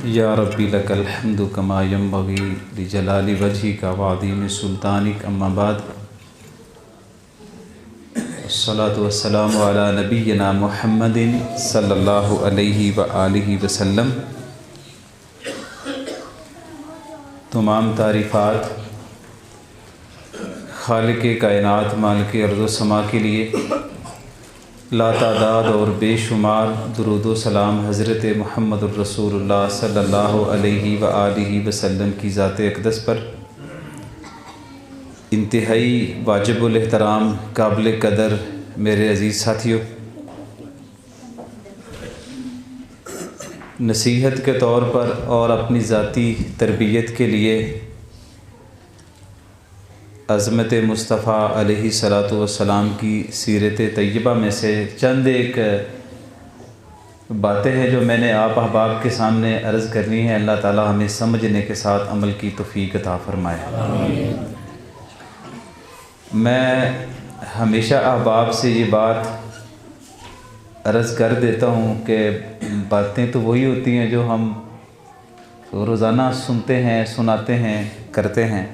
یا ربی لک الحمد کما ینبغی لجلال وجہک وعظیم سلطانک، اما بعد، الصلاۃ والسلام علی نبینا محمد صلی اللہ علیہ وآلہ وسلم۔ تمام تعریفات خالق کائنات مالک ارض و سما کے لیے، لا تعداد اور بے شمار درود و سلام حضرت محمد الرسول اللہ صلی اللہ علیہ وآلہ وسلم کی ذات اقدس پر۔ انتہائی واجب الاحترام، قابل قدر میرے عزیز ساتھیوں، نصیحت کے طور پر اور اپنی ذاتی تربیت کے لیے عظمت مصطفیٰ علیہ الصلاۃ والسلام کی سیرت طیبہ میں سے چند ایک باتیں ہیں جو میں نے آپ احباب کے سامنے عرض کرنی ہے۔ اللہ تعالی ہمیں سمجھنے کے ساتھ عمل کی توفیق عطا فرمائے۔ میں ہمیشہ احباب سے یہ بات عرض کر دیتا ہوں کہ باتیں تو وہی ہوتی ہیں جو ہم روزانہ سنتے ہیں، سناتے ہیں، کرتے ہیں۔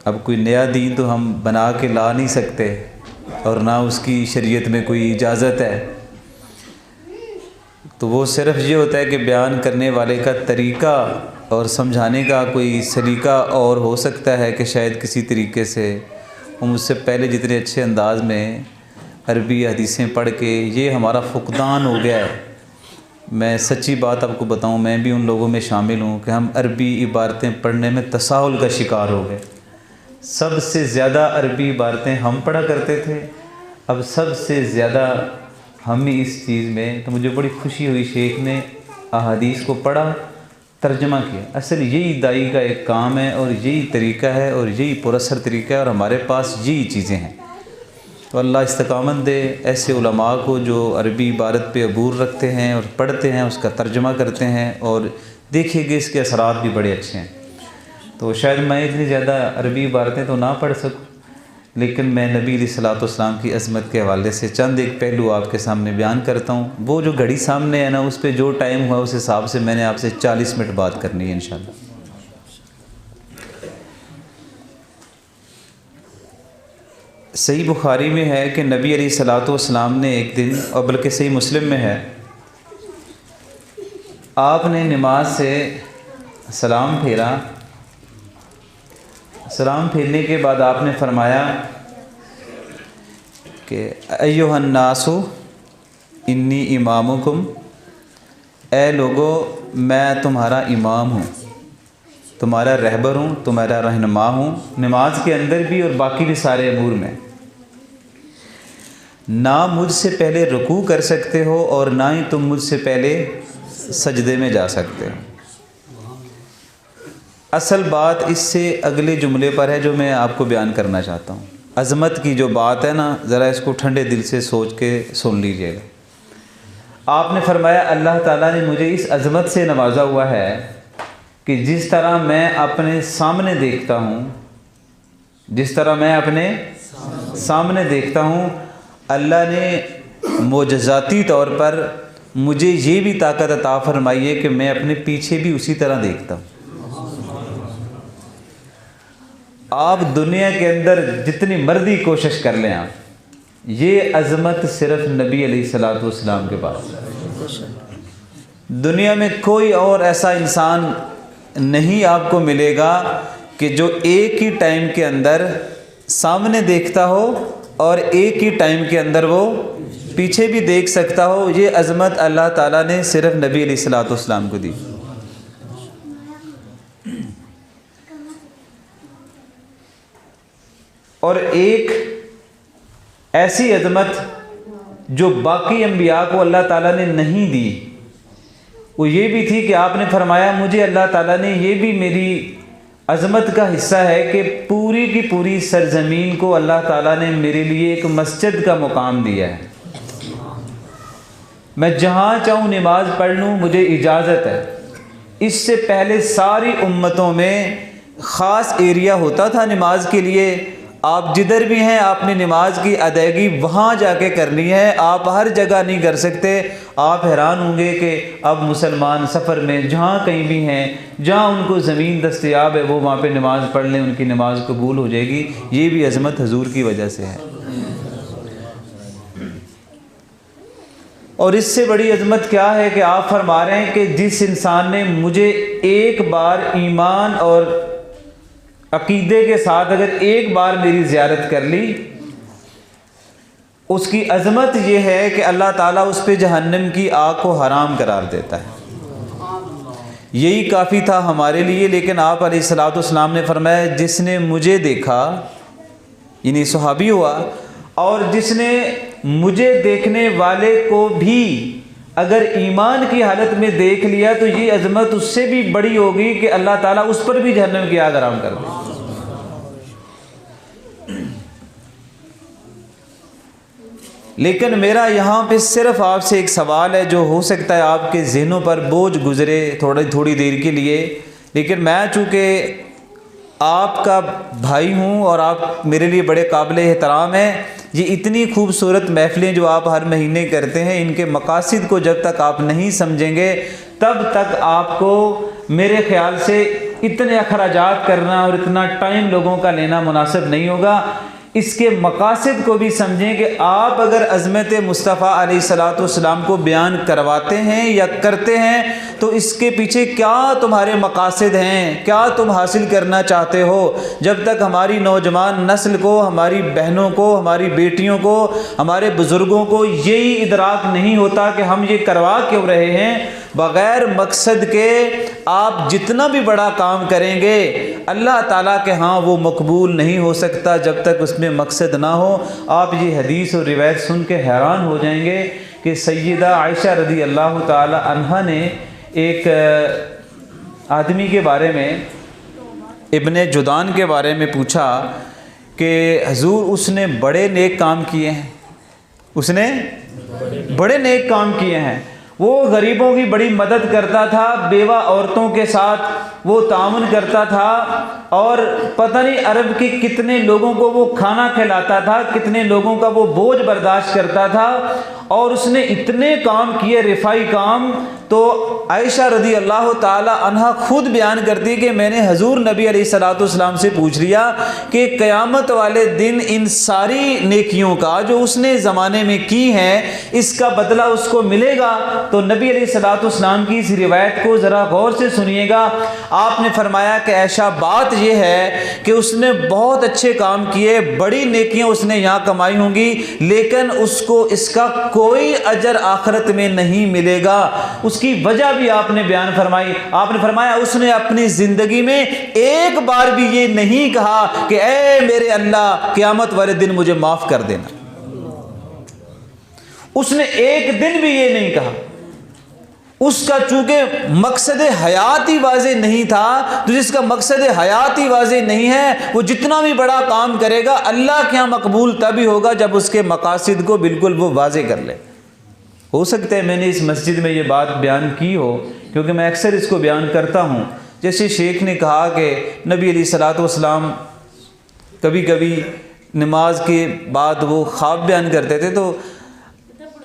اب کوئی نیا دین تو ہم بنا کے لا نہیں سکتے، اور نہ اس کی شریعت میں کوئی اجازت ہے۔ تو وہ صرف یہ ہوتا ہے کہ بیان کرنے والے کا طریقہ اور سمجھانے کا کوئی سلیقہ اور ہو سکتا ہے کہ شاید کسی طریقے سے وہ مجھ سے پہلے جتنے اچھے انداز میں عربی حدیثیں پڑھ کے یہ ہمارا فقدان ہو گیا ہے۔ میں سچی بات آپ کو بتاؤں، میں بھی ان لوگوں میں شامل ہوں کہ ہم عربی عبارتیں پڑھنے میں تساہل کا شکار ہو گئے۔ سب سے زیادہ عربی عبارتیں ہم پڑھا کرتے تھے، اب سب سے زیادہ ہم ہی اس چیز میں۔ تو مجھے بڑی خوشی ہوئی، شیخ نے احادیث کو پڑھا، ترجمہ کیا۔ اصل یہی داعی کا ایک کام ہے، اور یہی طریقہ ہے، اور یہی پراثر طریقہ ہے، اور ہمارے پاس یہی چیزیں ہیں۔ تو اللہ استقامت دے ایسے علماء کو جو عربی عبارت پہ عبور رکھتے ہیں اور پڑھتے ہیں، اس کا ترجمہ کرتے ہیں، اور دیکھیے کہ اس کے اثرات بھی بڑے اچھے ہیں۔ تو شاید میں اتنی زیادہ عربی عبارتیں تو نہ پڑھ سکوں، لیکن میں نبی علیہ الصلوۃ والسلام کی عظمت کے حوالے سے چند ایک پہلو آپ کے سامنے بیان کرتا ہوں۔ وہ جو گھڑی سامنے ہے نا، اس پہ جو ٹائم ہوا اس حساب سے میں نے آپ سے 40 منٹ بات کرنی ہے انشاءاللہ۔ صحیح بخاری میں ہے کہ نبی علیہ الصلوۃ والسلام نے ایک دن، اور بلکہ صحیح مسلم میں ہے، آپ نے نماز سے سلام پھیرا۔ سلام پھیرنے کے بعد آپ نے فرمایا کہ ایھا الناس انی امامکم، اے لوگو میں تمہارا امام ہوں، تمہارا رہبر ہوں، تمہارا رہنما ہوں، نماز کے اندر بھی اور باقی بھی سارے امور میں۔ نہ مجھ سے پہلے رکوع کر سکتے ہو، اور نہ ہی تم مجھ سے پہلے سجدے میں جا سکتے ہو۔ اصل بات اس سے اگلے جملے پر ہے جو میں آپ کو بیان کرنا چاہتا ہوں۔ عظمت کی جو بات ہے نا، ذرا اس کو ٹھنڈے دل سے سوچ کے سن لیجئے گا۔ آپ نے فرمایا اللہ تعالیٰ نے مجھے اس عظمت سے نوازا ہوا ہے کہ جس طرح میں اپنے سامنے دیکھتا ہوں، جس طرح میں اپنے سامنے دیکھتا ہوں، اللہ نے معجزاتی طور پر مجھے یہ بھی طاقت عطا فرمائی ہے کہ میں اپنے پیچھے بھی اسی طرح دیکھتا ہوں۔ آپ دنیا کے اندر جتنی مرضی کوشش کر لیں، آپ یہ عظمت صرف نبی علیہ الصلوۃ والسلام کے پاس۔ دنیا میں کوئی اور ایسا انسان نہیں آپ کو ملے گا کہ جو ایک ہی ٹائم کے اندر سامنے دیکھتا ہو اور ایک ہی ٹائم کے اندر وہ پیچھے بھی دیکھ سکتا ہو۔ یہ عظمت اللہ تعالیٰ نے صرف نبی علیہ الصلوۃ والسلام کو دی۔ اور ایک ایسی عظمت جو باقی انبیاء کو اللہ تعالیٰ نے نہیں دی، وہ یہ بھی تھی کہ آپ نے فرمایا مجھے اللہ تعالیٰ نے، یہ بھی میری عظمت کا حصہ ہے کہ پوری کی پوری سرزمین کو اللہ تعالیٰ نے میرے لیے ایک مسجد کا مقام دیا ہے۔ میں جہاں چاہوں نماز پڑھ لوں، مجھے اجازت ہے۔ اس سے پہلے ساری امتوں میں خاص ایریا ہوتا تھا نماز کے لیے، آپ جدھر بھی ہیں آپ نے نماز کی ادائیگی وہاں جا کے کرنی ہے، آپ ہر جگہ نہیں کر سکتے۔ آپ حیران ہوں گے کہ اب مسلمان سفر میں جہاں کہیں بھی ہیں، جہاں ان کو زمین دستیاب ہے، وہ وہاں پہ نماز پڑھ لیں، ان کی نماز قبول ہو جائے گی۔ یہ بھی عظمت حضور کی وجہ سے ہے۔ اور اس سے بڑی عظمت کیا ہے کہ آپ فرما رہے ہیں کہ جس انسان نے مجھے ایک بار ایمان اور عقیدے کے ساتھ اگر ایک بار میری زیارت کر لی، اس کی عظمت یہ ہے کہ اللہ تعالیٰ اس پہ جہنم کی آگ کو حرام قرار دیتا ہے۔ یہی کافی تھا ہمارے لیے، لیکن آپ علیہ الصلوۃ والسلام نے فرمایا جس نے مجھے دیکھا، یعنی صحابی ہوا، اور جس نے مجھے دیکھنے والے کو بھی اگر ایمان کی حالت میں دیکھ لیا تو یہ عظمت اس سے بھی بڑی ہوگی کہ اللہ تعالیٰ اس پر بھی جہنم کی آگ حرام کر دے۔ لیکن میرا یہاں پہ صرف آپ سے ایک سوال ہے جو ہو سکتا ہے آپ کے ذہنوں پر بوجھ گزرے تھوڑی دیر کے لیے، لیکن میں چونکہ آپ کا بھائی ہوں اور آپ میرے لیے بڑے قابل احترام ہیں، یہ اتنی خوبصورت محفلیں جو آپ ہر مہینے کرتے ہیں، ان کے مقاصد کو جب تک آپ نہیں سمجھیں گے تب تک آپ کو میرے خیال سے اتنے اخراجات کرنا اور اتنا ٹائم لوگوں کا لینا مناسب نہیں ہوگا۔ اس کے مقاصد کو بھی سمجھیں کہ آپ اگر عظمت مصطفیٰ علیہ الصلوۃ والسلام کو بیان کرواتے ہیں یا کرتے ہیں تو اس کے پیچھے کیا تمہارے مقاصد ہیں، کیا تم حاصل کرنا چاہتے ہو۔ جب تک ہماری نوجوان نسل کو، ہماری بہنوں کو، ہماری بیٹیوں کو، ہمارے بزرگوں کو یہی ادراک نہیں ہوتا کہ ہم یہ کروا کیوں رہے ہیں، بغیر مقصد کے آپ جتنا بھی بڑا کام کریں گے اللہ تعالیٰ کے ہاں وہ مقبول نہیں ہو سکتا جب تک اس میں مقصد نہ ہو۔ آپ یہ حدیث اور روایت سن کے حیران ہو جائیں گے کہ سیدہ عائشہ رضی اللہ تعالی عنہا نے ایک آدمی کے بارے میں، ابن جدعان کے بارے میں پوچھا کہ حضور اس نے بڑے نیک کام کیے ہیں، اس نے بڑے نیک کام کیے ہیں، وہ غریبوں کی بڑی مدد کرتا تھا، بیوہ عورتوں کے ساتھ وہ تعاون کرتا تھا، اور پتہ نہیں عرب کے کتنے لوگوں کو وہ کھانا کھلاتا تھا، کتنے لوگوں کا وہ بوجھ برداشت کرتا تھا، اور اس نے اتنے کام کیے رفائی کام۔ تو عائشہ رضی اللہ تعالی عنہا خود بیان کرتی کہ میں نے حضور نبی علیہ الصلوۃ والسلام سے پوچھ لیا کہ قیامت والے دن ان ساری نیکیوں کا جو اس نے زمانے میں کی ہیں اس کا بدلہ اس کو ملے گا؟ تو نبی علیہ الصلوۃ والسلام کی اس روایت کو ذرا غور سے سنیے گا۔ آپ نے فرمایا کہ عائشہ بات یہ ہے کہ اس نے بہت اچھے کام کیے، بڑی نیکیاں اس نے یہاں کمائی ہوں گی، لیکن اس کو اس کا کوئی اجر آخرت میں نہیں ملے گا۔ اس کی وجہ بھی آپ نے بیان فرمائی۔ آپ نے فرمایا اس نے اپنی زندگی میں ایک بار بھی یہ نہیں کہا کہ اے میرے اللہ قیامت والے دن مجھے معاف کر دینا۔ اس نے ایک دن بھی یہ نہیں کہا۔ اس کا چونکہ مقصد حیات ہی واضح نہیں تھا، تو جس کا مقصد حیات ہی واضح نہیں ہے وہ جتنا بھی بڑا کام کرے گا اللہ کے یہاں مقبول تبھی ہوگا جب اس کے مقاصد کو بالکل وہ واضح کر لے۔ ہو سکتا ہے میں نے اس مسجد میں یہ بات بیان کی ہو، کیونکہ میں اکثر اس کو بیان کرتا ہوں۔ جیسے شیخ نے کہا کہ نبی علیہ الصلوۃ والسلام کبھی کبھی نماز کے بعد وہ خواب بیان کرتے تھے، تو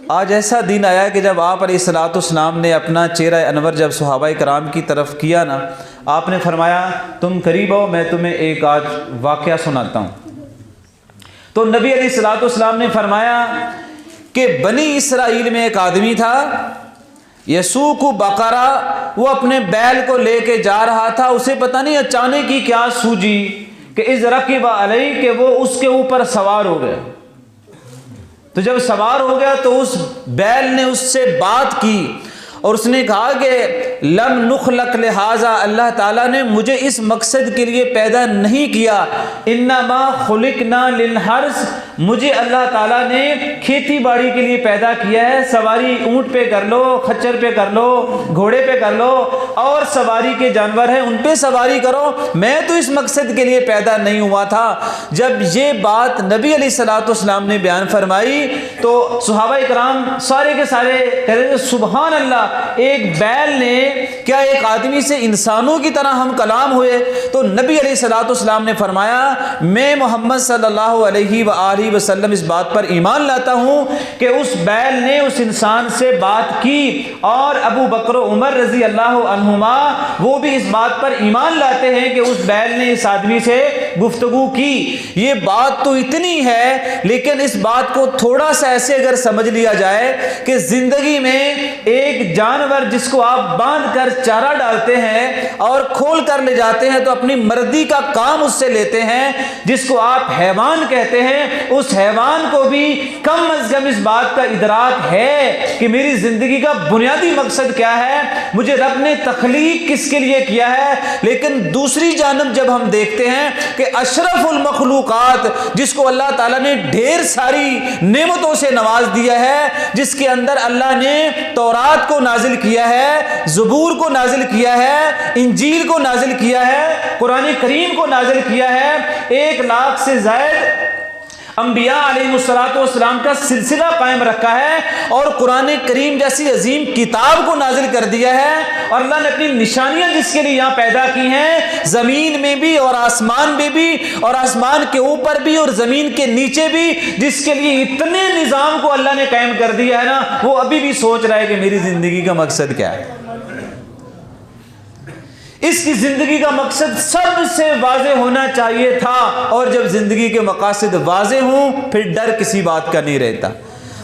آج ایسا دن آیا کہ جب آپ علیہ الصلوۃ والسلام نے اپنا چہرہ انور جب صحابہ کرام کی طرف کیا نا، آپ نے فرمایا تم قریب آؤ، میں تمہیں ایک آج واقعہ سناتا ہوں۔ تو نبی علیہ الصلوۃ والسلام نے فرمایا کہ بنی اسرائیل میں ایک آدمی تھا، یسوق بقرہ، وہ اپنے بیل کو لے کے جا رہا تھا، اسے پتہ نہیں اچانک ہی کیا سوجی کہ اذ رکب علیہ، کہ وہ اس کے اوپر سوار ہو گیا۔ تو جب سوار ہو گیا تو اس بیل نے اس سے بات کی اور اس نے کہا کہ لم نخلق لہذا، اللہ تعالیٰ نے مجھے اس مقصد کے لیے پیدا نہیں کیا، انما خلقنا للحرث، مجھے اللہ تعالیٰ نے کھیتی باڑی کے لیے پیدا کیا ہے، سواری اونٹ پہ کر لو، خچر پہ کر لو، گھوڑے پہ کر لو، اور سواری کے جانور ہیں ان پہ سواری کرو، میں تو اس مقصد کے لیے پیدا نہیں ہوا تھا۔ جب یہ بات نبی علیہ الصلوۃ والسلام نے بیان فرمائی تو صحابہ کرام سارے کے سارے کہہ رہے تھے سبحان اللہ، ایک بیل نے کیا ایک آدمی سے انسانوں کی طرح ہم کلام ہوئے؟ تو نبی علیہ الصلوۃ والسلام نے فرمایا میں محمد صلی اللہ علیہ وآلہ وسلم اس بات پر ایمان لاتا ہوں کہ اس بیل نے اس انسان سے بات کی، اور ابو بکر و عمر رضی اللہ عنہما وہ بھی اس بات پر ایمان لاتے ہیں کہ اس بیل نے اس آدمی سے گفتگو کی۔ یہ بات تو اتنی ہے، لیکن اس بات کو تھوڑا سا ایسے اگر سمجھ لیا جائے کہ زندگی میں ایک جانور جس کو آپ باندھ کر چارہ ڈالتے ہیں اور کھول کر لے جاتے ہیں تو اپنی مرضی کا کام اس سے لیتے ہیں، جس کو آپ حیوان کہتے ہیں، اس حیوان کو بھی کم از کم اس بات کا ادراک ہے کہ میری زندگی کا بنیادی مقصد کیا ہے، مجھے رب نے تخلیق کس کے لیے کیا ہے۔ لیکن دوسری جانب جب ہم دیکھتے ہیں کہ اشرف المخلوقات جس کو اللہ تعالیٰ نے ڈھیر ساری نعمتوں سے نواز دیا ہے، جس کے اندر اللہ نے تورات کو نازل کیا ہے، زبور کو نازل کیا ہے، انجیل کو نازل کیا ہے، قرآن کریم کو نازل کیا ہے، 1 لاکھ سے زائد انبیاء علیہ السلام کا سلسلہ قائم رکھا ہے، اور قرآن کریم جیسی عظیم کتاب کو نازل کر دیا ہے، اور اللہ نے اپنی نشانیاں جس کے لیے یہاں پیدا کی ہیں، زمین میں بھی اور آسمان میں بھی، اور آسمان کے اوپر بھی اور زمین کے نیچے بھی، جس کے لیے اتنے نظام کو اللہ نے قائم کر دیا ہے نا، وہ ابھی بھی سوچ رہا ہے کہ میری زندگی کا مقصد کیا ہے۔ اس کی زندگی کا مقصد سب سے واضح ہونا چاہیے تھا، اور جب زندگی کے مقاصد واضح ہوں پھر ڈر کسی بات کا نہیں رہتا۔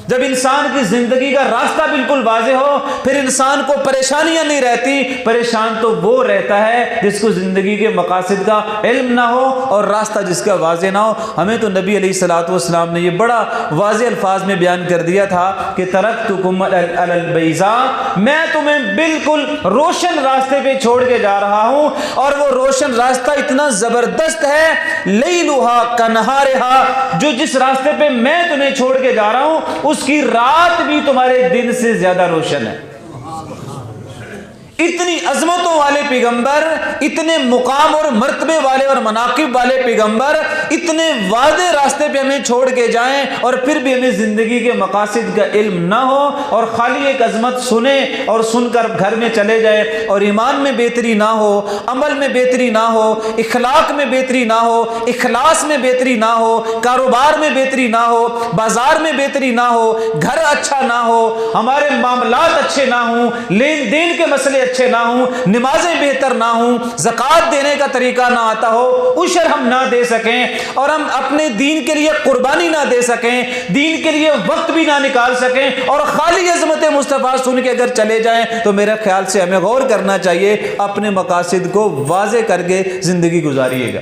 جب انسان کی زندگی کا راستہ بالکل واضح ہو پھر انسان کو پریشانیاں نہیں رہتی، پریشان تو وہ رہتا ہے جس کو زندگی کے مقاصد کا علم نہ ہو اور راستہ جس کا واضح نہ ہو۔ ہمیں تو نبی علیہ الصلوۃ والسلام نے یہ بڑا واضح الفاظ میں بیان کر دیا تھا کہ ترکتکم علی البیضاء، میں تمہیں بالکل روشن راستے پہ چھوڑ کے جا رہا ہوں، اور وہ روشن راستہ اتنا زبردست ہے، لیلھا کنہارھا، جو جس راستے پہ میں تمہیں چھوڑ کے جا رہا ہوں اس کی رات بھی تمہارے دن سے زیادہ روشن ہے۔ اتنی عظمتوں والے پیغمبر، اتنے مقام اور مرتبے والے اور مناقب والے پیغمبر اتنے واضح راستے پہ ہمیں چھوڑ کے جائیں، اور پھر بھی ہمیں زندگی کے مقاصد کا علم نہ ہو، اور خالی ایک عظمت سنیں اور سن کر گھر میں چلے جائیں، اور ایمان میں بہتری نہ ہو، عمل میں بہتری نہ ہو، اخلاق میں بہتری نہ ہو، اخلاص میں بہتری نہ ہو، کاروبار میں بہتری نہ ہو، بازار میں بہتری نہ ہو، گھر اچھا نہ ہو، ہمارے معاملات اچھے نہ ہوں، لین دین کے مسئلے اچھے نہ ہوں، نمازیں بہتر نہ ہوں، زکوٰۃ دینے کا طریقہ نہ آتا ہو، عشر ہم نہ دے سکیں، اور ہم اپنے دین کے لیے قربانی نہ دے سکیں، دین کے لیے وقت بھی نہ نکال سکیں، اور خالی عظمت مصطفیٰ سن کے اگر چلے جائیں تو میرے خیال سے ہمیں غور کرنا چاہیے، اپنے مقاصد کو واضح کر کے زندگی گزاریے گا۔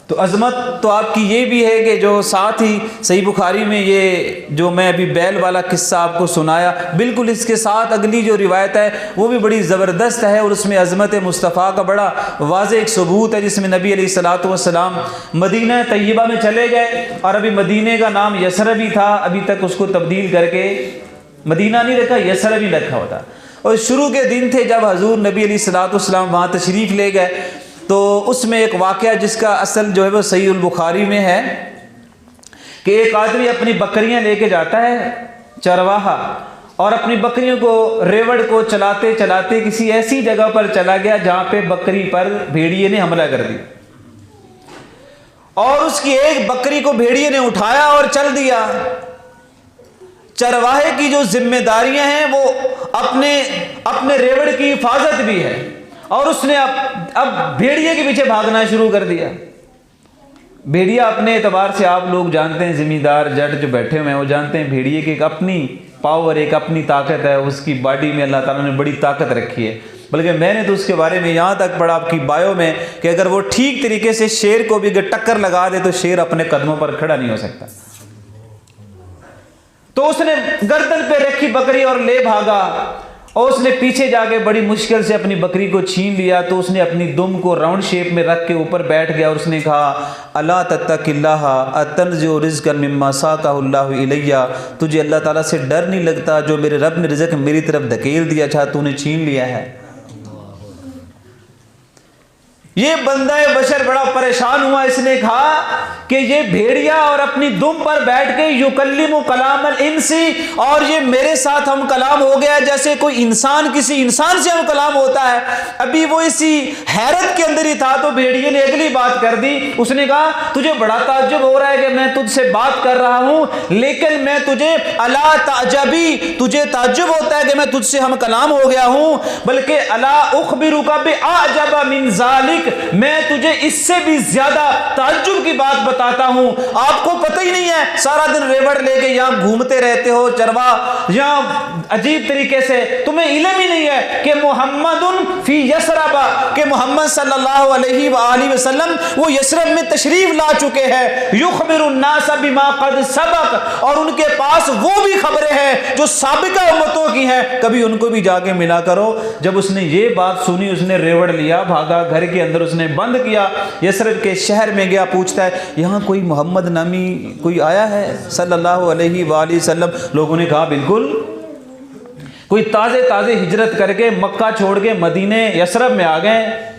تو عظمت تو آپ کی یہ بھی ہے کہ جو ساتھ ہی صحیح بخاری میں یہ جو میں ابھی بیل والا قصہ آپ کو سنایا، بالکل اس کے ساتھ اگلی جو روایت ہے وہ بھی بڑی زبردست ہے، اور اس میں عظمت مصطفیٰ کا بڑا واضح ایک ثبوت ہے، جس میں نبی علیہ الصلوۃ والسلام مدینہ طیبہ میں چلے گئے، اور ابھی مدینہ کا نام یثرب ہی تھا، ابھی تک اس کو تبدیل کر کے مدینہ نہیں رکھا، یثرب ہی رکھا ہوتا، اور شروع کے دن تھے جب حضور نبی علیہ الصلوۃ والسلام وہاں تشریف لے گئے، تو اس میں ایک واقعہ جس کا اصل جو ہے وہ صحیح البخاری میں ہے کہ ایک آدمی اپنی بکریاں لے کے جاتا ہے چرواہا، اور اپنی بکریوں کو ریوڑ کو چلاتے چلاتے کسی ایسی جگہ پر چلا گیا جہاں پہ بکری پر بھیڑیے نے حملہ کر دیا، اور اس کی ایک بکری کو بھیڑیے نے اٹھایا اور چل دیا۔ چرواہے کی جو ذمہ داریاں ہیں وہ اپنے ریوڑ کی حفاظت بھی ہے، اور اس نے اب بھیڑیے کے پیچھے بھاگنا شروع کر دیا۔ بھیڑیا اپنے اعتبار سے آپ لوگ جانتے ہیں، زمیندار جٹ جو بیٹھے ہوئے ہیں وہ جانتے ہیں بھیڑیے کی ایک اپنی پاور، ایک اپنی طاقت ہے، اس کی باڈی میں اللہ تعالیٰ نے بڑی طاقت رکھی ہے، بلکہ میں نے تو اس کے بارے میں یہاں تک پڑھا آپ کی بایو میں کہ اگر وہ ٹھیک طریقے سے شیر کو بھی اگر ٹکر لگا دے تو شیر اپنے قدموں پر کھڑا نہیں ہو سکتا۔ تو اس نے گردن پہ رکھی بکری اور لے بھاگا، اور اس نے پیچھے جا کے بڑی مشکل سے اپنی بکری کو چھین لیا تو اس نے اپنی دم کو راؤنڈ شیپ میں رکھ کے اوپر بیٹھ گیا اور اس نے کہا الا تتق اللہ اتنزع رزقا مما ساقہ اللہ الیہ، تجھے اللہ تعالیٰ سے ڈر نہیں لگتا جو میرے رب نے رزق میری طرف دھکیل دیا تھا تو نے چھین لیا ہے۔ یہ بندہ بشر بڑا پریشان ہوا، اس نے کہا کہ یہ بھیڑیا اور اپنی دم پر بیٹھ کے یکلم کلام الانسی، اور یہ میرے ساتھ ہم کلام ہو گیا جیسے کوئی انسان کسی انسان سے ہم کلام ہوتا ہے۔ ابھی وہ اسی حیرت کے اندر ہی تھا تو بھیڑیے نے اگلی بات کر دی، اس نے کہا تجھے بڑا تعجب ہو رہا ہے کہ میں تجھ سے بات کر رہا ہوں، لیکن میں تجھے الا تعجبی، تجھے تعجب ہوتا ہے کہ میں تجھ سے ہم کلام ہو گیا ہوں، بلکہ الا اخبرک باعجب من ذلک، میں تجھے اس سے بھی زیادہ تعجب کی بات بتاتا ہوں۔ آپ کو پتہ ہی نہیں ہے، سارا دن ریوڑ لے کے یہاں گھومتے رہتے ہو چرواہ، یہاں عجیب طریقے سے تمہیں علم ہی نہیں ہے کہ محمد فی یثرب، کہ محمد صلی اللہ علیہ وآلہ وسلم وہ یثرب میں تشریف لا چکے ہیں، یخبر الناس بما قد سبق، اور ان کے پاس وہ بھی خبریں ہیں جو سابقہ امتوں کی ہیں، کبھی ان کو بھی جا کے ملا کرو۔ جب اس نے یہ بات سنی اس نے ریوڑ لیا، بھاگا گھر کے اندر اس نے بند کیا، یثرب کے شہر میں گیا، پوچھتا ہے یہاں کوئی محمد نامی کوئی آیا ہے صلی اللہ علیہ وآلہ وسلم؟ لوگوں نے کہا بالکل، کوئی تازے ہجرت کر کے مکہ چھوڑ کے مدینے یثرب میں آ گئے۔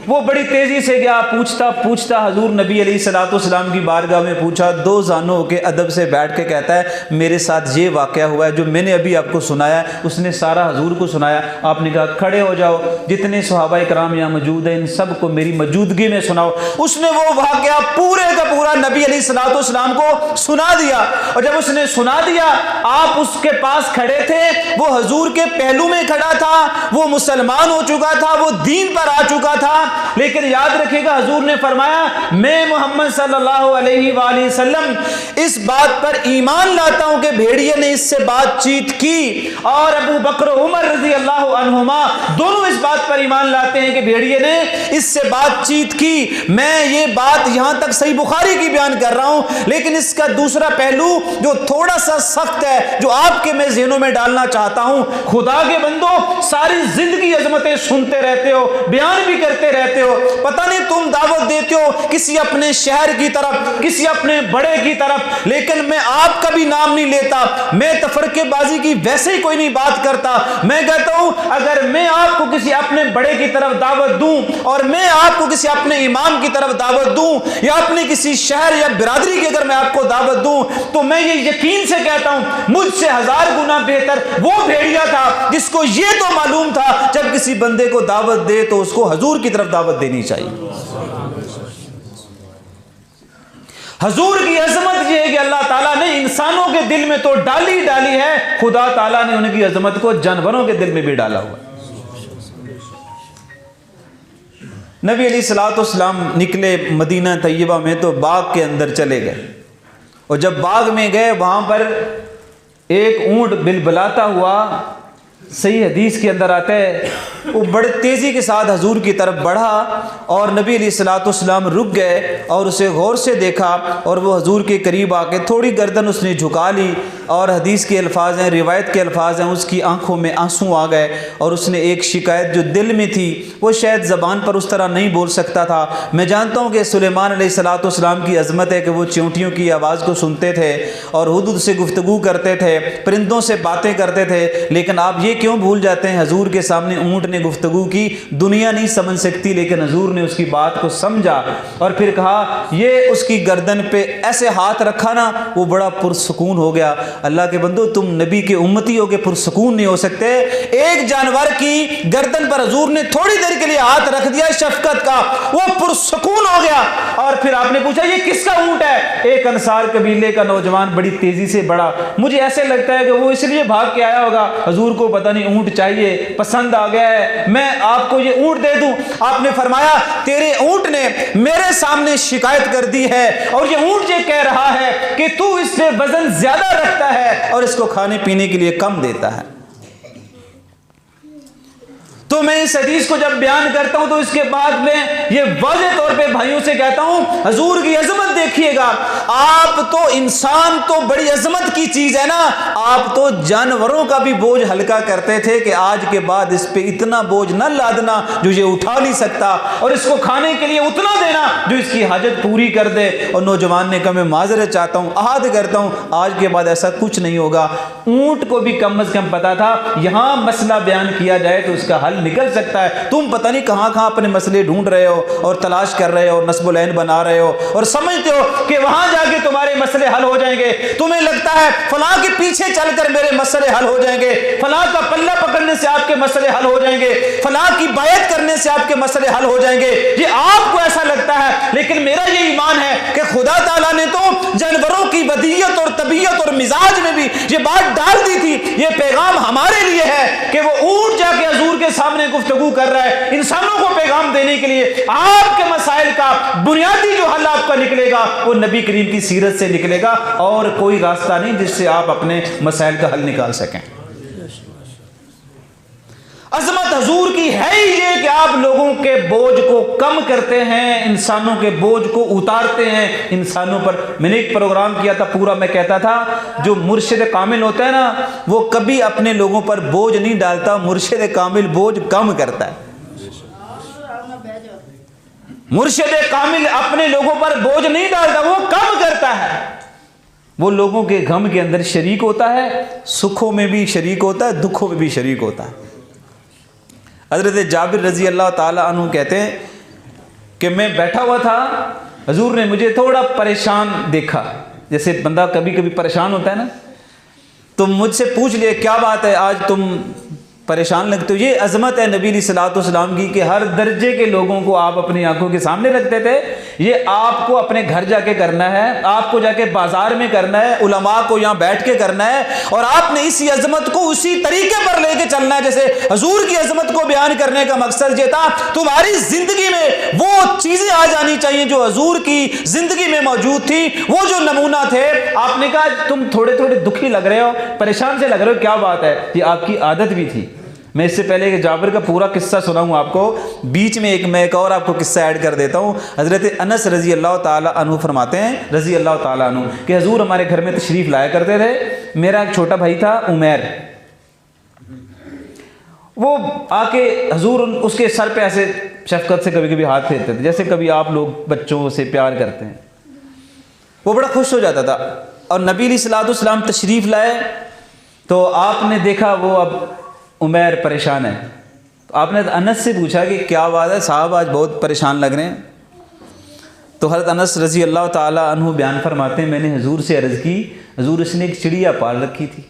وہ بڑی تیزی سے گیا، پوچھتا حضور نبی علیہ الصلوۃ والسلام کی بارگاہ میں پوچھا، دو زانوں ہو کے ادب سے بیٹھ کے کہتا ہے میرے ساتھ یہ واقعہ ہوا ہے جو میں نے ابھی آپ کو سنایا۔ اس نے سارا حضور کو سنایا۔ آپ نے کہا کھڑے ہو جاؤ، جتنے صحابہ کرام یہاں موجود ہیں ان سب کو میری موجودگی میں سناؤ۔ اس نے وہ واقعہ پورے کا پورا نبی علیہ الصلوۃ والسلام کو سنا دیا، اور جب اس نے سنا دیا آپ اس کے پاس کھڑے تھے، وہ حضور کے پہلو میں کھڑا تھا، وہ مسلمان ہو چکا تھا، وہ دین پر آ چکا تھا، لیکن یاد رکھے گا حضور نے فرمایا میں محمد صلی اللہ علیہ وآلہ وسلم اس بات پر ایمان لاتا ہوں کہ بھیڑیے نے اس سے بات چیت کی، اور ابو بکر و عمر رضی اللہ عنہما دونوں اس بات پر ایمان لاتے ہیں کہ بھیڑیے نے اس سے بات چیت کی۔ میں یہ بات یہاں تک صحیح بخاری کی بیان کر رہا ہوں، لیکن اس کا دوسرا پہلو جو تھوڑا سا سخت ہے جو آپ کے میں ذہنوں میں ڈالنا چاہتا ہوں، خدا کے بندو ساری زندگی عظمتیں سنتے رہتے ہو، بیان بھی کرتے رہتے ہو، پتہ نہیں تم دعوت دیتے ہو کسی اپنے شہر کی طرف، کسی اپنے بڑے کی طرف، لیکن میں آپ کا بھی نام نہیں لیتا، میں تفرقے بازی کی ویسے ہی کوئی نہیں بات کرتا۔ میں کہتا ہوں اگر میں آپ کو کسی اپنے بڑے کی طرف دعوت دوں اور میں آپ کو کسی اپنے امام کی طرف دعوت دوں یا اپنے کسی شہر یا برادری کی اگر میں آپ کو دعوت دوں تو میں یہ یقین سے کہتا ہوں مجھ سے 1000 گنا بہتر وہ بھیڑیا تھا جس کو یہ تو معلوم تھا جب کسی بندے کو دعوت دے تو اس کو حضور کی طرف دعوت دینی چاہیے۔ حضور کی عظمت یہ ہے کہ اللہ تعالیٰ نے انسانوں کے دل میں تو ڈالی ہے، خدا تعالیٰ نے ان کی عظمت کو جانوروں کے دل میں بھی ڈالا ہوا۔ نبی علیہ الصلوۃ والسلام نکلے مدینہ طیبہ میں تو باغ کے اندر چلے گئے، اور جب باغ میں گئے وہاں پر ایک اونٹ بلبلاتا ہوا، صحیح حدیث کے اندر آتا ہے وہ بڑے تیزی کے ساتھ حضور کی طرف بڑھا، اور نبی علیہ الصلوۃ والسلام رک گئے اور اسے غور سے دیکھا، اور وہ حضور کے قریب آ کے تھوڑی گردن اس نے جھکا لی، اور حدیث کے الفاظ ہیں، روایت کے الفاظ ہیں، اس کی آنکھوں میں آنسو آ گئے، اور اس نے ایک شکایت جو دل میں تھی وہ شاید زبان پر اس طرح نہیں بول سکتا تھا۔ میں جانتا ہوں کہ سلیمان علیہ الصلوۃ والسلام کی عظمت ہے کہ وہ چیونٹیوں کی آواز کو سنتے تھے اور ہدہد سے گفتگو کرتے تھے، پرندوں سے باتیں کرتے تھے، لیکن آپ یہ کیوں بھول جاتے ہیں حضور کے سامنے اونٹ نے گفتگو کی، دنیا نہیں سمجھ سکتی لیکن حضور نے اس کی بات کو سمجھا، اور پھر کہا یہ اس کی گردن پہ ایسے ہاتھ رکھا نا وہ بڑا پرسکون ہو گیا۔ اللہ کے بندو تم نبی کے امتی ہو کے پرسکون نہیں ہو سکتے؟ ایک جانور کی گردن پر حضور نے تھوڑی دیر کے لیے ہاتھ رکھ دیا شفقت کا، وہ پرسکون ہو گیا، اور پھر آپ نے پوچھا یہ کس کا اونٹ ہے؟ ایک انصار قبیلے کا نوجوان بڑی تیزی سے بڑھا، مجھے ایسے لگتا ہے کہ وہ اس لیے بھاگ کے آیا ہوگا، حضور کو پتہ نہیں اونٹ چاہیے، پسند آ گیا ہے، میں آپ کو یہ اونٹ دے دوں۔ آپ نے فرمایا تیرے اونٹ نے میرے سامنے شکایت کر دی ہے، اور یہ اونٹ یہ کہہ رہا ہے کہ تو اس سے وزن زیادہ رکھتا ہے اور اس کو کھانے پینے کے لیے کم دیتا ہے۔ تو میں اس حدیث کو جب بیان کرتا ہوں تو اس کے بعد میں یہ واضح طور پہ بھائیوں سے کہتا ہوں حضور کی عظمت دیکھیے گا. آپ تو انسان تو بڑی عظمت کی چیز ہے نا, آپ تو جانوروں کا بھی بوجھ ہلکا کرتے تھے کہ آج کے بعد اس پہ اتنا بوجھ نہ لادنا جو یہ اٹھا نہیں سکتا, اور اس کو کھانے کے لیے اتنا دینا جو اس کی حاجت پوری کر دے. اور نوجوان نے کہا میں معذرت چاہتا ہوں, عہد کرتا ہوں آج کے بعد ایسا کچھ نہیں ہوگا. اونٹ کو بھی کم از کم پتا تھا یہاں مسئلہ بیان کیا جائے تو اس کا حل نکل سکتا ہے. تم پتہ نہیں کہاں کہاں اپنے مسئلے ڈھونڈ رہے ہو اور تلاش کر رہے ہو اور نصب العین بنا رہے ہو اور سمجھتے ہو کہ وہاں جا کے تمہارے مسئلے حل ہو جائیں گے. تمہیں لگتا ہے فلاں کے پیچھے چل کر میرے مسئلے حل ہو جائیں گے, فلاں کا پلہ پکڑنے سے آپ کے مسئلے حل ہو جائیں گے, فلاں کی بیعت کرنے سے آپ کے مسئلے حل ہو جائیں گے. یہ آپ کو ایسا لگتا ہے, لیکن میرا یہ ایمان ہے کہ خدا تعالیٰ نے تو جانوروں کی بدیت اور طبیعت اور مزاج میں بھی یہ بات ڈال دی تھی. یہ پیغام ہمارے لیے ہے کہ وہ اونٹ جا کے حضور کے سامنے گفتگو کر رہا ہے انسانوں کو پیغام دینے کے لیے. آپ کے مسائل کا بنیادی جو حل آپ کا نکلے گا وہ نبی کریم کی سیرت سے نکلے گا, اور کوئی راستہ نہیں جس سے آپ اپنے مسائل کا حل نکال سکیں. عظمت حضور کی ہے ہی یہ کہ آپ لوگوں کے بوجھ کو کم کرتے ہیں, انسانوں کے بوجھ کو اتارتے ہیں انسانوں پر. میں نے ایک پروگرام کیا تھا پورا, میں کہتا تھا جو مرشد کامل ہوتا ہے نا وہ کبھی اپنے لوگوں پر بوجھ نہیں ڈالتا, مرشد کامل بوجھ کم کرتا ہے. مرشد کامل اپنے لوگوں پر بوجھ نہیں ڈالتا, وہ کم کرتا ہے. وہ لوگوں کے غم کے اندر شریک ہوتا ہے, سکھوں میں بھی شریک ہوتا ہے, دکھوں میں بھی شریک ہوتا ہے. حضرت جابر رضی اللہ تعالیٰ عنہ کہتے ہیں کہ میں بیٹھا ہوا تھا, حضور نے مجھے تھوڑا پریشان دیکھا, جیسے بندہ کبھی کبھی پریشان ہوتا ہے نا, تو مجھ سے پوچھ لیا کیا بات ہے آج تم پریشان لگتے ہو. یہ عظمت ہے نبی علیہ الصلوۃ والسلام کی کہ ہر درجے کے لوگوں کو آپ اپنی آنکھوں کے سامنے رکھتے تھے. یہ آپ کو اپنے گھر جا کے کرنا ہے, آپ کو جا کے بازار میں کرنا ہے, علماء کو یہاں بیٹھ کے کرنا ہے, اور آپ نے اسی عظمت کو اسی طریقے پر لے کے چلنا ہے جیسے حضور کی عظمت کو بیان کرنے کا مقصد یہ تھا. تمہاری زندگی میں وہ چیزیں آ جانی چاہیے جو حضور کی زندگی میں موجود تھی, وہ جو نمونہ تھے. آپ نے کہا تم تھوڑے تھوڑے دکھی لگ رہے ہو, پریشان سے لگ رہے ہو, کیا بات ہے؟ یہ آپ کی عادت بھی تھی. میں اس سے پہلے کہ جابر کا پورا قصہ سناؤں آپ کو, بیچ میں ایک اور آپ کو قصہ ایڈ کر دیتا ہوں. حضرت انس رضی اللہ تعالیٰ عنہ فرماتے ہیں رضی اللہ تعالیٰ عنہ کہ حضور ہمارے گھر میں تشریف لایا کرتے تھے. میرا ایک چھوٹا بھائی تھا عمیر, وہ آ کے حضور اس کے سر پہ ایسے شفقت سے کبھی کبھی ہاتھ پھیرتے تھے جیسے کبھی آپ لوگ بچوں سے پیار کرتے ہیں. وہ بڑا خوش ہو جاتا تھا. اور نبی علیہ الصلوۃ والسلام تشریف لائے تو آپ نے دیکھا وہ اب عمیر پریشان ہے. تو آپ نے انس سے پوچھا کہ کیا بات ہے صاحب آج بہت پریشان لگ رہے ہیں. تو حضرت انس رضی اللہ تعالیٰ عنہ بیان فرماتے ہیں میں نے حضور سے عرض کی حضور اس نے ایک چڑیا پال رکھی تھی,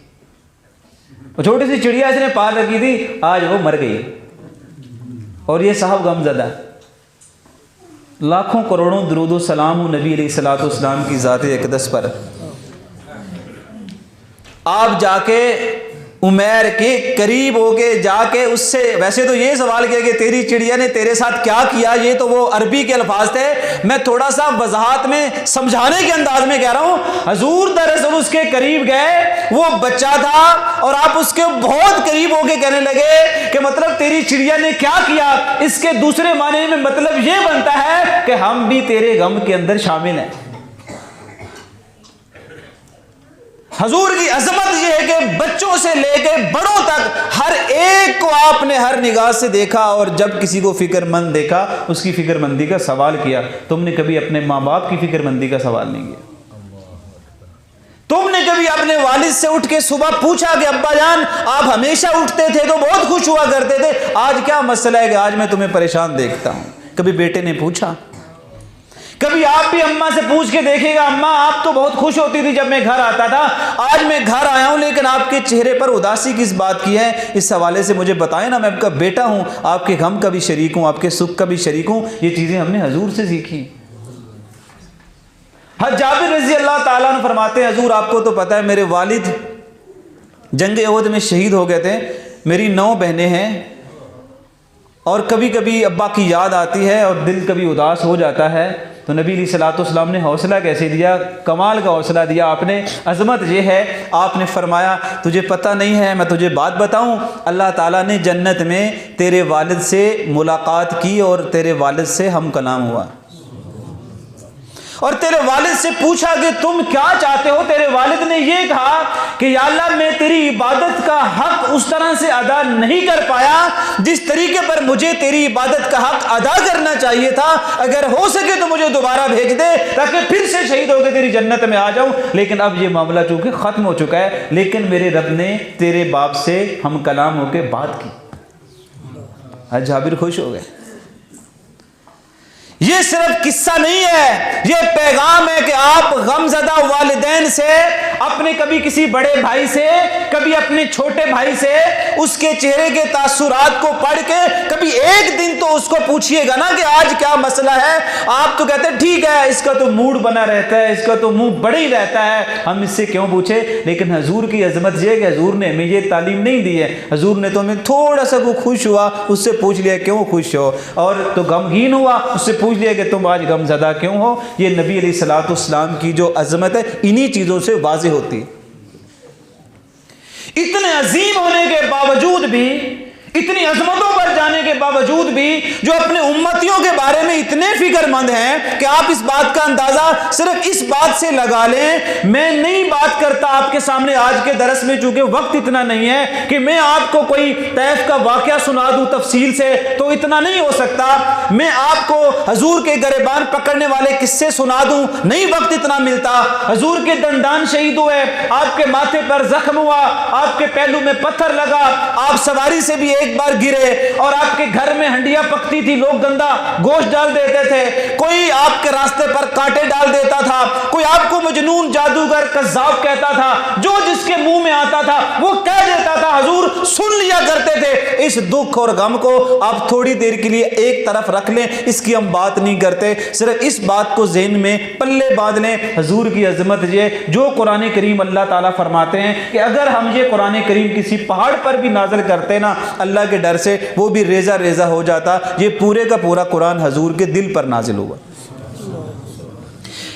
وہ چھوٹی سی چڑیا اس نے پال رکھی تھی, آج وہ مر گئی اور یہ صاحب غم زدہ. لاکھوں کروڑوں درود و سلام ہو نبی علیہ الصلوۃ والسلام کی ذات اقدس پر. آپ جا کے عمیر کے قریب ہو کے جا کے اس سے ویسے تو یہ سوال کیا کہ تیری چڑیا نے تیرے ساتھ کیا کیا, یہ تو وہ عربی کے الفاظ تھے, میں تھوڑا سا وضاحت میں سمجھانے کے انداز میں کہہ رہا ہوں. حضور دراصل اس کے قریب گئے, وہ بچہ تھا اور آپ اس کے بہت قریب ہو کے کہنے لگے کہ مطلب تیری چڑیا نے کیا کیا. اس کے دوسرے معنی میں مطلب یہ بنتا ہے کہ ہم بھی تیرے غم کے اندر شامل ہیں. حضور کی عظمت یہ ہے کہ بچوں سے لے کے بڑوں تک ہر ایک کو آپ نے ہر نگاہ سے دیکھا, اور جب کسی کو فکر مند دیکھا اس کی فکر مندی کا سوال کیا. تم نے کبھی اپنے ماں باپ کی فکر مندی کا سوال نہیں کیا؟ تم نے کبھی اپنے والد سے اٹھ کے صبح پوچھا کہ ابا جان آپ ہمیشہ اٹھتے تھے تو بہت خوش ہوا کرتے تھے, آج کیا مسئلہ ہے کہ آج میں تمہیں پریشان دیکھتا ہوں؟ کبھی بیٹے نے پوچھا؟ کبھی آپ بھی اماں سے پوچھ کے دیکھے گا اماں آپ تو بہت خوش ہوتی تھی جب میں گھر آتا تھا, آج میں گھر آیا ہوں لیکن آپ کے چہرے پر اداسی کس بات کی ہے؟ اس حوالے سے مجھے بتائیں نا, میں آپ کا بیٹا ہوں, آپ کے غم کا بھی شریک ہوں, آپ کے سکھ کا بھی شریک ہوں. یہ چیزیں ہم نے حضور سے سیکھی. حضرت جابر رضی اللہ تعالیٰ عنہ فرماتے ہیں حضور آپ کو تو پتہ ہے میرے والد جنگ احد میں شہید ہو گئے تھے, میری 9 بہنیں ہیں, اور کبھی کبھی ابا کی یاد آتی ہے اور دل کبھی اداس ہو جاتا ہے. تو نبی علیہ الصلوۃ والسلام نے حوصلہ کیسے دیا؟ کمال کا حوصلہ دیا آپ نے، عظمت یہ ہے، آپ نے فرمایا تجھے پتہ نہیں ہے، میں تجھے بات بتاؤں، اللہ تعالیٰ نے جنت میں تیرے والد سے ملاقات کی اور تیرے والد سے ہم کلام ہوا، اور تیرے والد سے پوچھا کہ تم کیا چاہتے ہو؟ تیرے والد نے یہ کہا کہ یا اللہ میں تیری عبادت کا حق اس طرح سے ادا نہیں کر پایا جس طریقے پر مجھے تیری عبادت کا حق ادا کرنا چاہیے تھا، اگر ہو سکے تو مجھے دوبارہ بھیج دے تاکہ پھر سے شہید ہو کے تیری جنت میں آ جاؤں، لیکن اب یہ معاملہ چونکہ ختم ہو چکا ہے، لیکن میرے رب نے تیرے باپ سے ہم کلام ہو کے بات کی۔ آج جابر خوش ہو گئے۔ یہ صرف قصہ نہیں ہے، یہ پیغام ہے کہ آپ غمزدہ والدین سے، اپنے کبھی کسی بڑے بھائی سے، کبھی اپنے چھوٹے بھائی سے اس کے چہرے کے تاثرات کو پڑھ کے کبھی ایک دن تو اس کو پوچھئے گا نا کہ آج کیا مسئلہ ہے۔ آپ تو کہتے ہیں ٹھیک ہے، اس کا تو موڈ بنا رہتا ہے، اس کا تو منہ بڑا ہی رہتا ہے، ہم اس سے کیوں پوچھے؟ لیکن حضور کی عظمت یہ ہے کہ حضور نے ہمیں یہ تعلیم نہیں دی ہے، حضور نے تو ہمیں تھوڑا سا کو خوش ہوا اس سے پوچھ لیا کیوں خوش ہو، اور تو غمگین ہوا اس سے پوچھ لیا کہ تم آج غم زدہ کیوں ہو۔ یہ نبی علیہ الصلوۃ والسلام کی جو عظمت ہے انہی چیزوں سے واضح ہوتی ہے۔ اتنے عظیم ہونے کے باوجود بھی، اتنی عظمتوں پر جانے کے باوجود بھی جو اپنے امتیوں کے بارے میں اتنے فکر مند ہیں کہ آپ اس بات کا اندازہ صرف اس بات سے لگا لیں، میں نہیں بات کرتا آپ کے سامنے آج کے درس میں چونکہ وقت اتنا نہیں ہے کہ میں آپ کو کوئی طیف کا واقعہ سنا دوں تفصیل سے، تو اتنا نہیں ہو سکتا، میں آپ کو حضور کے گریبان پکڑنے والے قصے سنا دوں، نہیں وقت اتنا ملتا۔ حضور کے دندان شہید ہوئے، آپ کے ماتھے پر زخم ہوا، آپ کے پہلو میں پتھر لگا، آپ سواری سے بھی ایک بار گرے، اور آپ کے گھر میں ہنڈیاں پکتی تھی، لوگ گندا گوشت ڈال دیتے تھے، کوئی آپ کے راستے پر کانٹے ڈال دیتا تھا، کوئی آپ کو مجنون، جادوگر، کذاب کہتا تھا، جو جس کے منہ میں آتا تھا وہ کہہ دیتا تھا، حضور سن لیا کرتے تھے۔ اس دکھ اور غم کو آپ تھوڑی دیر کے لیے ایک طرف رکھ لیں، اس کی ہم بات نہیں کرتے، صرف اس بات کو ذہن میں پلے باندھ لیں، حضور کی عظمت یہ جو قرآن کریم اللہ تعالیٰ فرماتے ہیں کہ اگر ہم یہ قرآن کریم کسی پہاڑ پر بھی نازل کرتے نا اللہ کے ڈر سے وہ بھی ریزہ ریزہ ہو جاتا، یہ پورے کا پورا قرآن حضور کے دل پر نازل ہوا۔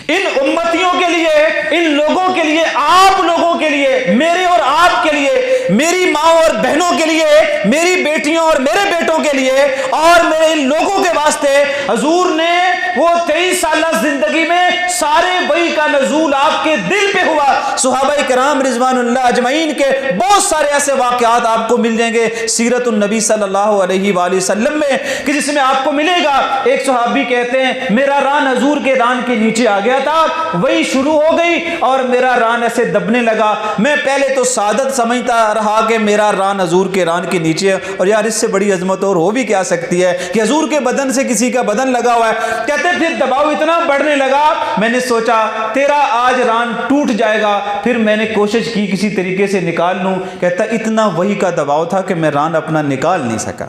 ان امتیوں کے لیے، ان لوگوں کے لیے، آپ لوگوں کے لیے، میرے اور آپ کے لیے، میری ماں اور بہنوں کے لیے، میری بیٹیوں اور میرے بیٹوں کے لیے، اور میرے ان لوگوں کے واسطے حضور نے وہ 23 سالہ زندگی میں سارے وحی کا نزول آپ کے دل پہ ہوا۔ صحابہ کرام رضوان اللہ اجمعین کے بہت سارے ایسے واقعات آپ کو مل جائیں گے سیرت النبی صلی اللہ علیہ وآلہ وسلم میں کہ جس میں آپ کو ملے گا، ایک صحابی کہتے ہیں میرا ران حضور کے ران کے نیچے آ گیا تھا، وہی شروع ہو گئی اور میرا ران ایسے دبنے لگا، میں پہلے تو سعادت سمجھتا رہا کہ میرا ران حضور کے ران کے نیچے ہے، اور یار اس سے بڑی عظمت اور ہو بھی کیا سکتی ہے کہ حضور کے بدن سے کسی کا بدن لگا ہوا ہے۔ کہتے پھر دباؤ اتنا بڑھنے لگا، میں نے سوچا تیرا آج ران ٹوٹ جائے گا، پھر میں نے کوشش کی کسی طریقے سے نکال لوں، کہتا اتنا وحی کا دباؤ تھا کہ میں ران اپنا نکال نہیں سکا۔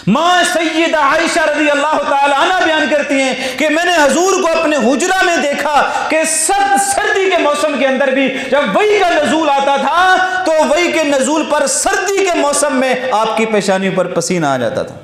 ماں سیدہ عائشہ رضی اللہ تعالی عنہ بیان کرتی ہیں کہ میں نے حضور کو اپنے حجرہ میں دیکھا کہ سردی کے موسم کے اندر بھی جب وحی کا نزول آتا تھا تو وحی کے نزول پر سردی کے موسم میں آپ کی پیشانی پر پسینہ آ جاتا تھا۔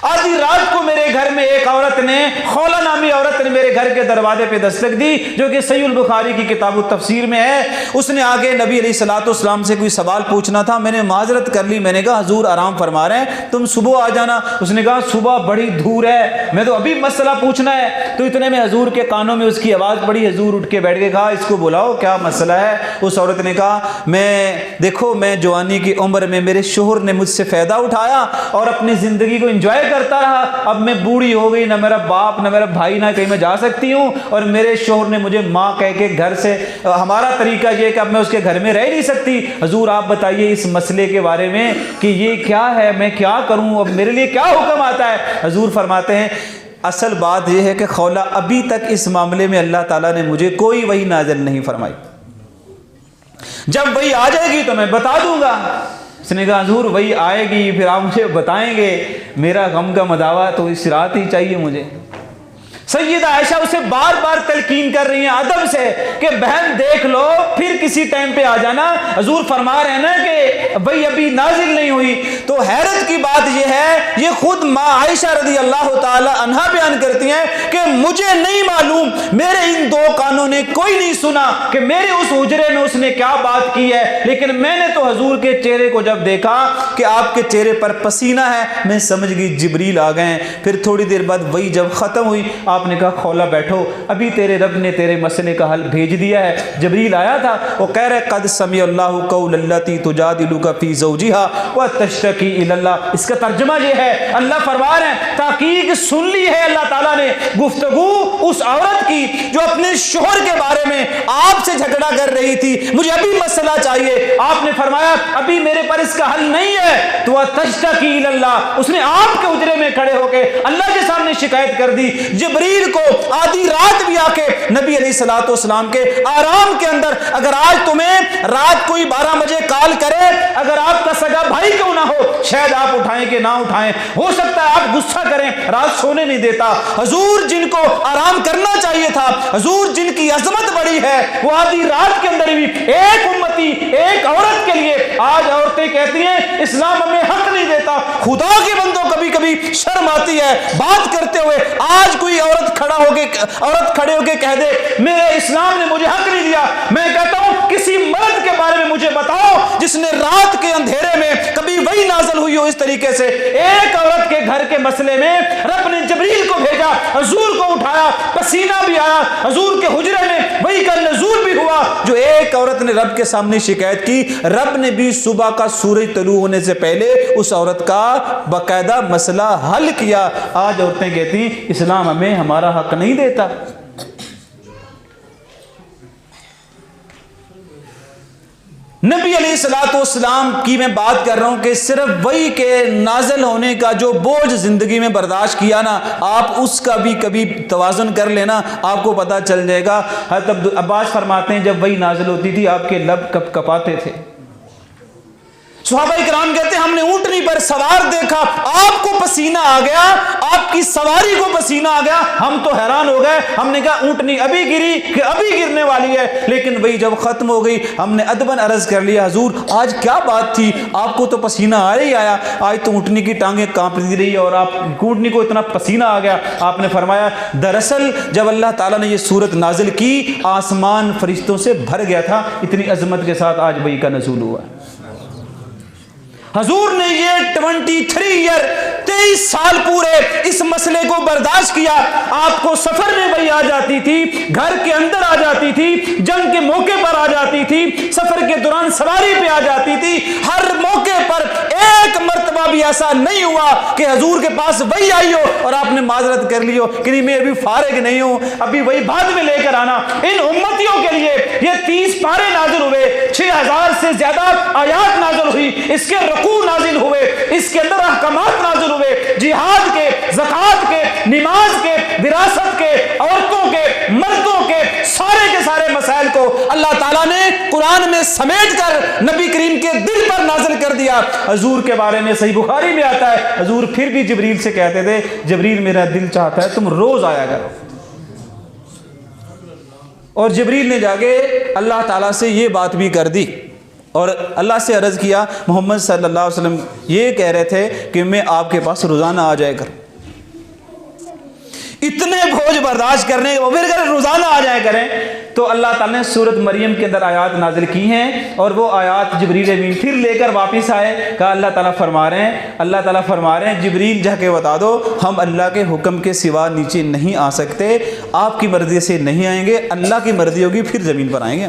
آدھی رات کو میرے گھر میں ایک عورت نے، خولہ نامی عورت نے میرے گھر کے دروازے پہ دستک دی، جو کہ صحیح البخاری کی کتاب التفسیر میں ہے۔ اس نے آگے نبی علیہ الصلوۃ والسلام سے کوئی سوال پوچھنا تھا، میں نے معذرت کر لی، میں نے کہا حضور آرام فرما رہے ہیں، تم صبح آ جانا۔ اس نے کہا صبح بڑی دھور ہے، میں تو ابھی مسئلہ پوچھنا ہے۔ تو اتنے میں حضور کے کانوں میں اس کی آواز پڑی، حضور اٹھ کے بیٹھ کے کہا اس کو بلاؤ، کیا مسئلہ ہے؟ اس عورت نے کہا دیکھو میں جوانی کی عمر میں میرے شوہر نے مجھ سے فائدہ اٹھایا اور اپنی زندگی کو انجوائے کرتا رہا، اب میں بوڑھی ہو گئی، نہ میرا باپ نہ میرا بھائی، نہ کہیں میں جا سکتی ہوں، اور میرے شوہر نے مجھے ماں کہہ کے گھر سے، ہمارا طریقہ یہ کہ اب میں اس کے گھر میں رہ نہیں سکتی، حضور آپ بتائیے اس مسئلے کے بارے میں کہ یہ کیا ہے، میں کیا کروں، اب میرے لیے کیا حکم آتا ہے؟ حضور فرماتے ہیں اصل بات یہ ہے کہ خولہ ابھی تک اس معاملے میں اللہ تعالیٰ نے مجھے کوئی وحی نازل نہیں فرمائی، جب وحی آ جائے گی تو میں بتا دوں گا۔ اس نے کہا حضور وہی آئے گی پھر آپ مجھے بتائیں گے، میرا غم کا مداوا تو اس رات ہی چاہیے مجھے۔ سیدہ عائشہ اسے بار بار تلقین کر رہی ہیں ادب سے کہ بہن دیکھ لو پھر کسی ٹائم پہ آ جانا، حضور فرما رہے ہیں نا کہ بھئی ابھی نازل نہیں ہوئی۔ تو حیرت کی بات یہ ہے، یہ خود ماں عائشہ رضی اللہ تعالی عنہا بیان کرتی ہیں کہ مجھے نہیں معلوم، میرے ان دو کانوں نے کوئی نہیں سنا کہ میرے اس حجرے میں اس نے کیا بات کی ہے، لیکن میں نے تو حضور کے چہرے کو جب دیکھا کہ آپ کے چہرے پر پسینہ ہے، میں سمجھ گئی جبریل آ گئے ہیں۔ پھر تھوڑی دیر بعد وہی جب ختم ہوئی، آپ نے کہا خولا بیٹھو، ابھی تیرے رب نے تیرے مسئلے کا حل بھیج دیا ہے۔ جبریل آیا تھا، وہ کہہ رہے قد سمع اللہ قول التی تجادلک فی زوجها وتشتکی الی اللہ۔ اس کا ترجمہ یہ ہے، اللہ فرما رہے ہیں تحقیق سن لی ہے اللہ تعالیٰ نے گفتگو اس عورت کی جو اپنے شوہر کے بارے میں آپ سے جھگڑا کر رہی تھی، مجھے ابھی مسئلہ چاہیے۔ آپ نے فرمایا ابھی میرے پر اس کا حل نہیں ہے، تو تشتکی الی اللہ، اس نے آپ کے حجرے میں کھڑے ہو کے اللہ کے سامنے شکایت کر دی۔ جبریل کو آدھی رات بھی آ کے نبی علیہ الصلوۃ والسلام کے آرام کے اندر، اگر آج تمہیں رات کوئی 12 بجے کال کرے، اگر آپ کا سگا بھائی کیوں نہ ہو، شاید آپ اٹھائیں کہ نہ اٹھائیں، ہو سکتا ہے آپ غصہ کریں، رات سونے نہیں دیتا۔ حضور جن کو آرام کرنا چاہیے تھا، حضور جن کی عظمت بڑی ہے، وہ آدھی رات کے اندر بھی ایک امتی ایک عورت کے لیے، آج عورتیں کہتی ہیں اسلام ہمیں حق نہیں دیتا، خدا کے بندوں کبھی کبھی شرم آتی ہے بات کرتے ہوئے۔ آج کوئی عورت کھڑے ہو کے کہہ دے میرے اسلام نے مجھے حق نہیں دیا، میں کہتا ہوں کسی مرد کے بارے میں مجھے بتاؤ جس نے رات کے اندھیرے میں کبھی وہی نازل ہوئی ہو اس طریقے سے۔ ایک عورت کے گھر کے مسئلے میں رب نے جبریل کو بھیجا، حضور کو اٹھایا، پسینہ بھی آیا، حضور کے حجرے میں وہی کا نزول بھی ہوا۔ جو ایک عورت نے رب کے سامنے شکایت کی، رب نے بھی صبح کا سورج طلوع ہونے سے پہلے اس عورت کا باقاعدہ مسئلہ حل کیا۔ آج عورتیں کہتی ہیں اسلام ہمیں ہمارا حق نہیں دیتا۔ نبی علیہ الصلوۃ والسلام کی میں بات کر رہا ہوں کہ صرف وہی کے نازل ہونے کا جو بوجھ زندگی میں برداشت کیا نا، آپ اس کا بھی کبھی توازن کر لینا، آپ کو پتہ چل جائے گا۔ حضرت عباس فرماتے ہیں جب وہی نازل ہوتی تھی آپ کے لب کپ کپاتے تھے۔ صحابہ کرام کہتے ہیں ہم نے اونٹنی پر سوار دیکھا، آپ کو پسینہ آ گیا، آپ کی سواری کو پسینہ آ گیا، ہم تو حیران ہو گئے، ہم نے کہا اونٹنی ابھی گری کہ ابھی گرنے والی ہے، لیکن وہی جب ختم ہو گئی ہم نے ادباً عرض کر لیا حضور آج کیا بات تھی، آپ کو تو پسینہ آ ہی آیا، آج تو اونٹنی کی ٹانگیں کانپتی رہی اور آپ اونٹنی کو اتنا پسینہ آ گیا۔ آپ نے فرمایا دراصل جب اللہ تعالیٰ نے یہ صورت نازل کی آسمان فرشتوں سے بھر گیا تھا، اتنی عظمت کے ساتھ آج وہی کا نزول ہوا ہے۔ حضور نے یہ 23 سال پورے اس مسئلے کو برداشت کیا۔ آپ کو سفر میں وہی آ جاتی تھی، گھر کے اندر آ جاتی تھی، جنگ کے موقع پر آ جاتی تھی، سفر کے دوران سواری پہ آ جاتی تھی، ہر موقع پر ایک مرتبہ بھی ایسا نہیں ہوا کہ حضور کے پاس وہی آئی ہو اور آپ نے معذرت کر لی ہو کہ نہیں میں ابھی فارغ نہیں ہوں، ابھی وہی بعد میں لے کر آنا۔ ان امتیوں کے لیے یہ 30 پارے نازل ہوئے، 6000 سے زیادہ آیات نازل ہوئی، اس کے رکوع نازل ہوئے، اس کے اندر احکامات نازل ہوئے، جہاد کے، زکوٰۃ کے، نماز کے، وراثت کے، عورتوں کے، مردوں کے، سارے کے سارے مسائل کو اللہ تعالیٰ نے قرآن میں سمیٹ کر نبی کریم کے دل پر نازل کر دیا۔ حضور کے بارے میں صحیح بخاری میں آتا ہے حضور پھر بھی جبریل سے کہتے تھے جبریل میرا دل چاہتا ہے تم روز آیا کرو، اور جبریل نے جا کے اللہ تعالیٰ سے یہ بات بھی کر دی اور اللہ سے عرض کیا محمد صلی اللہ علیہ وسلم یہ کہہ رہے تھے کہ میں آپ کے پاس روزانہ آ جائے کروں، اتنے بوجھ برداشت کرنے کے پھر اگر روزانہ آ جائے کریں تو اللہ تعالیٰ نے سورۃ مریم کے اندر آیات نازل کی ہیں اور وہ آیات جبریل امین پھر لے کر واپس آئے، کہا اللہ تعالیٰ فرما رہے ہیں جبریل جا کے بتا دو ہم اللہ کے حکم کے سوا نیچے نہیں آ سکتے، آپ کی مرضی سے نہیں آئیں گے، اللہ کی مرضی ہوگی پھر زمین پر آئیں گے۔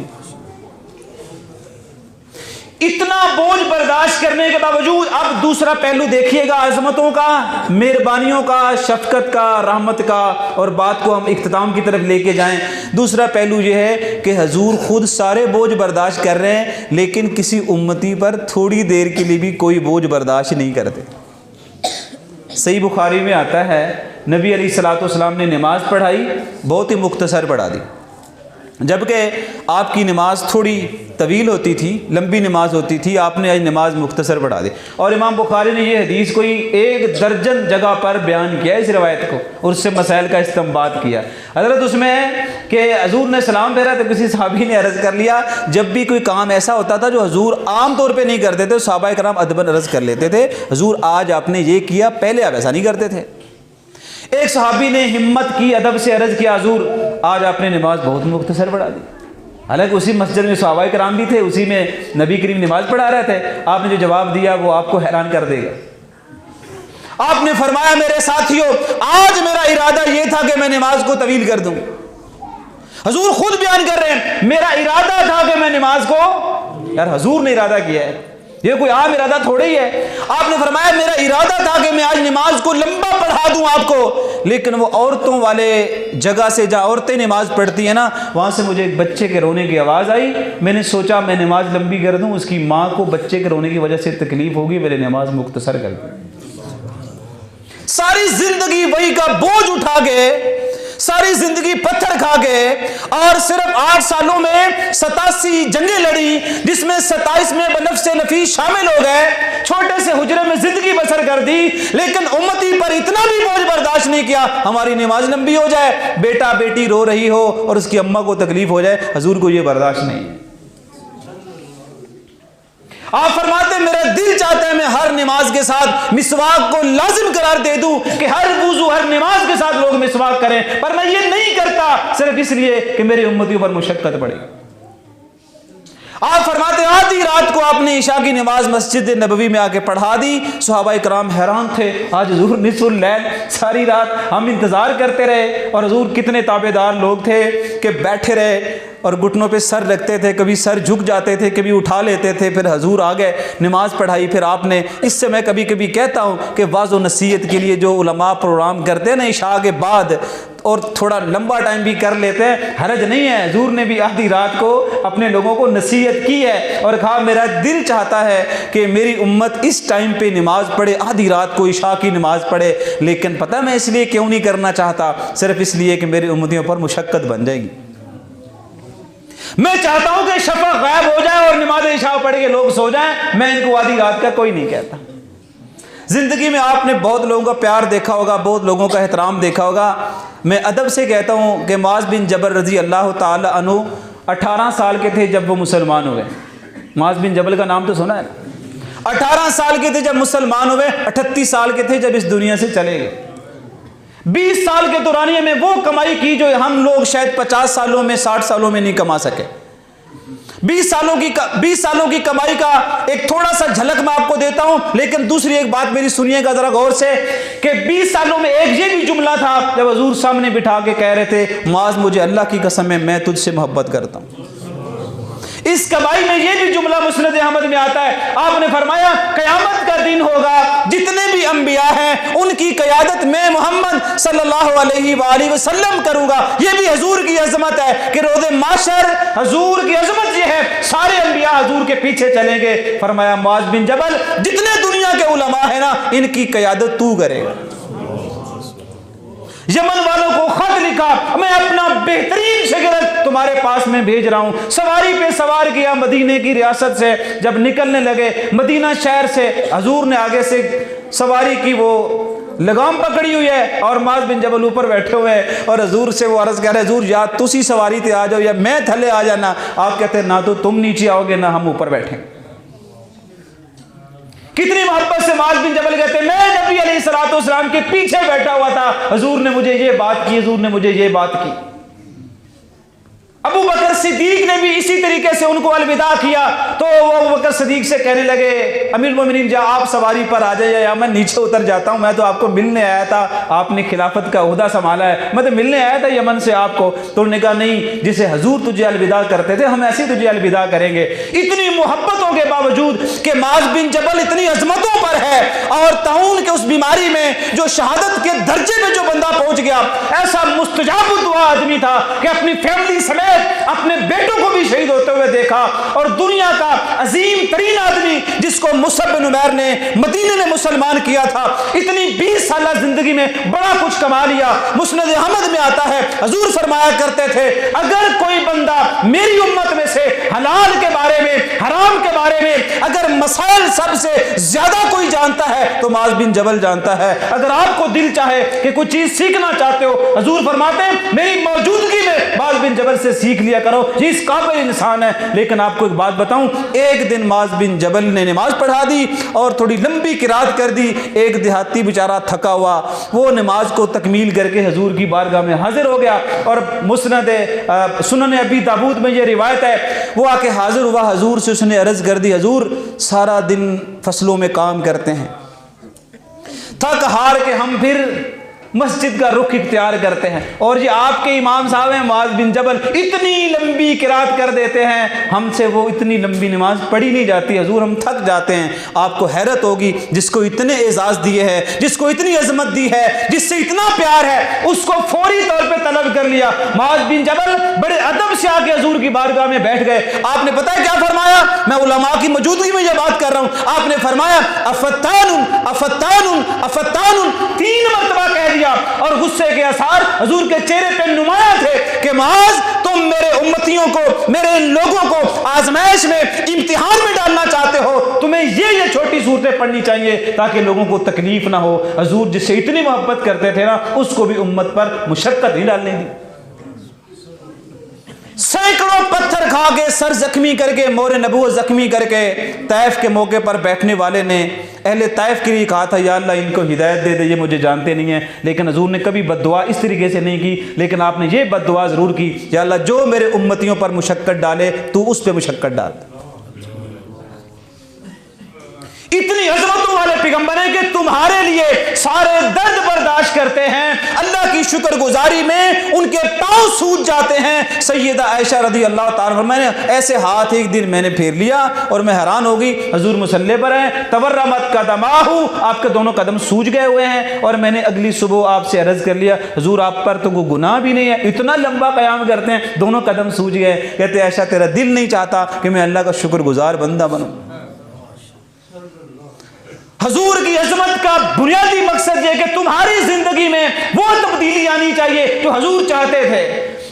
اتنا بوجھ برداشت کرنے کے باوجود اب دوسرا پہلو دیکھیے گا عظمتوں کا، مہربانیوں کا، شفقت کا، رحمت کا، اور بات کو ہم اختتام کی طرف لے کے جائیں۔ دوسرا پہلو یہ ہے کہ حضور خود سارے بوجھ برداشت کر رہے ہیں لیکن کسی امتی پر تھوڑی دیر کے لیے بھی کوئی بوجھ برداشت نہیں کرتے۔ صحیح بخاری میں آتا ہے نبی علیہ الصلوۃ والسلام نے نماز پڑھائی، بہت ہی مختصر پڑھا دی، جبکہ آپ کی نماز تھوڑی طویل ہوتی تھی، لمبی نماز ہوتی تھی، آپ نے آج نماز مختصر پڑھا دی۔ اور امام بخاری نے یہ حدیث کوئی 1 درجن جگہ پر بیان کیا اس روایت کو، اور اس سے مسائل کا استنباط کیا۔ حضرت اس میں ہے کہ حضور نے سلام پھیرا تو کسی صحابی نے عرض کر لیا، جب بھی کوئی کام ایسا ہوتا تھا جو حضور عام طور پہ نہیں کرتے تھے، صحابہ کرام ادباً عرض کر لیتے تھے، حضور آج آپ نے یہ کیا، پہلے آپ ایسا نہیں کرتے تھے۔ ایک صحابی نے ہمت کی، ادب سے عرض کیا، حضور آج آپ نے نماز بہت مختصر پڑھا دی۔ حالانکہ اسی مسجد میں صحابہ کرام بھی تھے، اسی میں نبی کریم نماز پڑھا رہے تھے، آپ نے جو جواب دیا وہ آپ کو حیران کر دے گا۔ آپ نے فرمایا، میرے ساتھیوں آج میرا ارادہ یہ تھا کہ میں نماز کو طویل کر دوں۔ حضور خود بیان کر رہے ہیں، میرا ارادہ تھا کہ میں نماز کو، یار حضور نے ارادہ کیا ہے، یہ کوئی عام ارادہ تھوڑے ہی ہے۔ آپ نے فرمایا میرا ارادہ تھا کہ میں آج نماز کو لمبا پڑھا دوں آپ کو، لیکن وہ عورتوں والے جگہ سے جہاں عورتیں نماز پڑھتی ہیں نا، وہاں سے مجھے ایک بچے کے رونے کی آواز آئی، میں نے سوچا میں نماز لمبی کر دوں، اس کی ماں کو بچے کے رونے کی وجہ سے تکلیف ہوگی، میں نے نماز مختصر کر دی۔ ساری زندگی وہی کا بوجھ اٹھا کے، ساری زندگی پتھر کھا کے، اور صرف 8 سالوں میں 87 جنگیں لڑی، جس میں 27 میں بنفس نفیس شامل ہو گئے، چھوٹے سے حجرے میں زندگی بسر کر دی، لیکن امتی پر اتنا بھی بوجھ برداشت نہیں کیا ہماری نماز لمبی ہو جائے، بیٹا بیٹی رو رہی ہو اور اس کی اماں کو تکلیف ہو جائے، حضور کو یہ برداشت نہیں ہے۔ آپ فرماتے ہیں میرا دل چاہتا ہے میں ہر نماز کے ساتھ مسواک کو لازم قرار دے دوں کہ ہر وضو ہر نماز کے ساتھ لوگ مسواک کریں، پر میں یہ نہیں کرتا صرف اس لیے کہ میری امتیوں پر مشقت پڑے۔ آپ فرماتے ہیں آدھی رات کو آپ نے عشاء کی نماز مسجد نبوی میں آ کے پڑھا دی، صحابہ کرام حیران تھے، آج حضور نصف اللیل، ساری رات ہم انتظار کرتے رہے، اور حضور کتنے تابع دار لوگ تھے کہ بیٹھے رہے اور گھٹنوں پہ سر رکھتے تھے، کبھی سر جھک جاتے تھے، کبھی اٹھا لیتے تھے، پھر حضور آ گئے، نماز پڑھائی، پھر آپ نے، اس سے میں کبھی کبھی کہتا ہوں کہ واعظ و نصیحت کے لیے جو علماء پروگرام کرتے ہیں نا عشاء کے بعد، اور تھوڑا لمبا ٹائم بھی کر لیتے ہیں، حرج نہیں ہے، حضور نے بھی آدھی رات کو اپنے لوگوں کو نصیحت کی ہے اور کہا میرا دل چاہتا ہے کہ میری امت اس ٹائم پہ نماز پڑھے، آدھی رات کو عشاء کی نماز پڑھے، لیکن پتہ میں اس لیے کیوں نہیں کرنا چاہتا، صرف اس لیے کہ میری امتیوں پر مشقت بن جائے گی۔ میں چاہتا ہوں کہ شفق غائب ہو جائے اور نماز عشاء پڑھ کے لوگ سو جائیں، میں ان کو آدھی رات کا کوئی نہیں کہتا۔ زندگی میں آپ نے بہت لوگوں کا پیار دیکھا ہوگا، بہت لوگوں کا احترام دیکھا ہوگا، میں ادب سے کہتا ہوں کہ معاذ بن جبل رضی اللہ تعالی عنہ 18 سال کے تھے جب وہ مسلمان ہوئے۔ معاذ بن جبل کا نام تو سنا ہے نا، 18 سال کے تھے جب مسلمان ہوئے، 38 سال کے تھے جب اس دنیا سے چلے گئے۔ 20 سال کے دورانیے میں وہ کمائی کی جو ہم لوگ شاید 50 سالوں میں 60 سالوں میں نہیں کما سکے۔ 20 سالوں کی کمائی کا ایک تھوڑا سا جھلک میں آپ کو دیتا ہوں، لیکن دوسری ایک بات میری سنیے گا ذرا غور سے، کہ 20 سالوں میں ایک یہ بھی جملہ تھا جب حضور سامنے بٹھا کے کہہ رہے تھے معاذ مجھے اللہ کی قسم ہے میں تجھ سے محبت کرتا ہوں۔ اس کمائی میں یہ بھی جملہ مسند احمد میں آتا ہے، آپ نے فرمایا قیامت کا دن ہوگا، جتنے بھی انبیاء ہیں ان کی قیادت میں محمد صلی اللہ علیہ وآلہ وسلم کروں گا۔ یہ بھی حضور کی عظمت ہے کہ روز محشر حضور کی عظمت یہ ہے، سارے انبیاء حضور کے پیچھے چلیں گے۔ فرمایا معاذ بن جبل جتنے دنیا کے علماء ہیں نا ان کی قیادت تو کرے گا۔ یمن والوں کو خط لکھا، میں اپنا بہترین شاگرد تمہارے پاس میں بھیج رہا ہوں۔ سواری پہ سوار کیا مدینے کی ریاست سے، جب نکلنے لگے مدینہ شہر سے، حضور نے آگے سے سواری کی وہ لگام پکڑی ہوئی ہے اور معاذ بن جبل اوپر بیٹھے ہوئے ہیں، اور حضور سے وہ عرض کر رہے حضور یا تسی سواری تے آ جاؤ یا میں تھلے آ جانا۔ آپ کہتے ہیں نہ تو تم نیچے آؤ گے نہ ہم اوپر بیٹھیں۔ کتنی محبت سے معاذ بن جبل کہتے ہیں میں نبی علیہ الصلوۃ والسلام کے پیچھے بیٹھا ہوا تھا، حضور نے مجھے یہ بات کی، حضور نے مجھے یہ بات کی۔ ابو بکر صدیق نے بھی اسی طریقے سے ان کو الوداع کیا، تو وہ ابو بکر صدیق سے کہنے لگے امیر المومنین جا آپ سواری پر آ جائیے یا میں نیچے اتر جاتا ہوں، میں تو آپ کو ملنے آیا تھا، آپ نے خلافت کا عہدہ سنبھالا ہے، میں تو ملنے آیا تھا یمن سے آپ کو۔ تو انہوں نے کہا نہیں، جسے حضور تجھے الوداع کرتے تھے ہم ایسے تجھے الوداع کریں گے۔ اتنی محبتوں کے باوجود کہ معاذ بن جبل اتنی عظمتوں پر ہے اور طاعون کے اس بیماری میں جو شہادت کے درجے میں جو بندہ پہنچ گیا، ایسا مستجاب الدعا آدمی تھا کہ اپنی فیملی سمیت اپنے بیٹوں کو بھی شہید ہوتے ہوئے دیکھا، اور دنیا کا عظیم ترین آدمی جس کو مصعب بن عمیر نے مدینے میں مسلمان کیا تھا، اتنی 20 سالہ زندگی میں بڑا کچھ کما لیا۔ مسند احمد میں آتا ہے حضور فرمایا کرتے تھے اگر کوئی بندہ میری امت میں سے حلال کے بارے میں حرام کے بارے میں اگر مسائل سب سے زیادہ کوئی جانتا ہے تو معاذ بن جبل جانتا ہے۔ اگر آپ کو دل چاہے کہ کوئی چیز سیکھنا چاہتے ہو، حضور فرماتے ہیں میری موجودگی میں معاذ بن جبل سے سیکھ لیا کرو، یہ اس قابل انسان ہے۔ لیکن آپ کو ایک بات بتاؤں، ایک دن معاذ بن جبل نے نماز پڑھا دی اور تھوڑی لمبی قرات کر دی، ایک دیہاتی بیچارہ تھکا ہوا وہ نماز کو تکمیل کر کے حضور کی بارگاہ میں حاضر ہو گیا، اور مسند سنن ابی داؤد میں یہ روایت ہے، وہ آ کے حاضر ہوا حضور سے، اس نے عرض کر دی حضور سارا دن فصلوں میں کام کرتے ہیں، تھک ہار کے ہم پھر مسجد کا رخ اختیار کرتے ہیں، اور یہ آپ کے امام صاحب ہیں معاذ بن جبل اتنی لمبی قرات کر دیتے ہیں، ہم سے وہ اتنی لمبی نماز پڑھی نہیں جاتی حضور، ہم تھک جاتے ہیں۔ آپ کو حیرت ہوگی جس کو اتنے اعزاز دیے ہیں، جس کو اتنی عظمت دی ہے، جس سے اتنا پیار ہے، اس کو فوری طور پہ طلب کر لیا۔ معاذ بن جبل بڑے ادب سے آ کے حضور کی بارگاہ میں بیٹھ گئے۔ آپ نے پتہ ہے کیا فرمایا؟ میں علماء کی موجودگی میں یہ بات کر رہا ہوں، آپ نے فرمایا افتان افتان افتان 3 مرتبہ کہہ دیا، اور غصے کے اثار حضور کے چہرے پہ نمایاں تھے کہ معاذ تم میرے امتیوں کو، میرے ان لوگوں کو آزمائش میں امتحان میں ڈالنا چاہتے ہو، تمہیں یہ چھوٹی صورتیں پڑھنی چاہیے تاکہ لوگوں کو تکلیف نہ ہو۔ حضور جس سے اتنی محبت کرتے تھے نا، اس کو بھی امت پر مشقت نہیں ڈالنے دی۔ سینکڑوں پتھر کھا کے، سر زخمی کر کے، مور نبوت زخمی کر کے، طائف کے موقع پر بیٹھنے والے نے اہل طائف کے لیے کہا تھا یا اللہ ان کو ہدایت دے دے، یہ مجھے جانتے نہیں ہیں، لیکن حضور نے کبھی بد دعا اس طریقے سے نہیں کی، لیکن آپ نے یہ بد دعا ضرور کی یا اللہ جو میرے امتیوں پر مشقت ڈالے تو اس پہ مشقت ڈال۔ اتنی عظمتوں والے پیغمبر ہیں کہ تمہارے لیے سارے درد برداشت کرتے ہیں، اللہ کی شکر گزاری میں ان کے پاؤں سوج جاتے ہیں۔ سیدہ عائشہ رضی اللہ تعالیٰ عنہ، میں نے ایسے ہاتھ ایک دن میں نے پھیر لیا اور میں حیران ہو گئی، حضور مصلی پر ہیں، تورمت قدماہ، آپ کے دونوں قدم سوج گئے ہوئے ہیں، اور میں نے اگلی صبح آپ سے عرض کر لیا حضور آپ پر تو کوئی گناہ بھی نہیں ہے، اتنا لمبا قیام کرتے ہیں، دونوں قدم سوج گئے۔ کہتے عائشہ تیرا دل نہیں چاہتا کہ میں اللہ کا شکر گزار بندہ بنوں؟ حضور کی عظمت کا بنیادی مقصد یہ کہ تمہاری زندگی میں وہ تبدیلی آنی چاہیے جو حضور چاہتے تھے،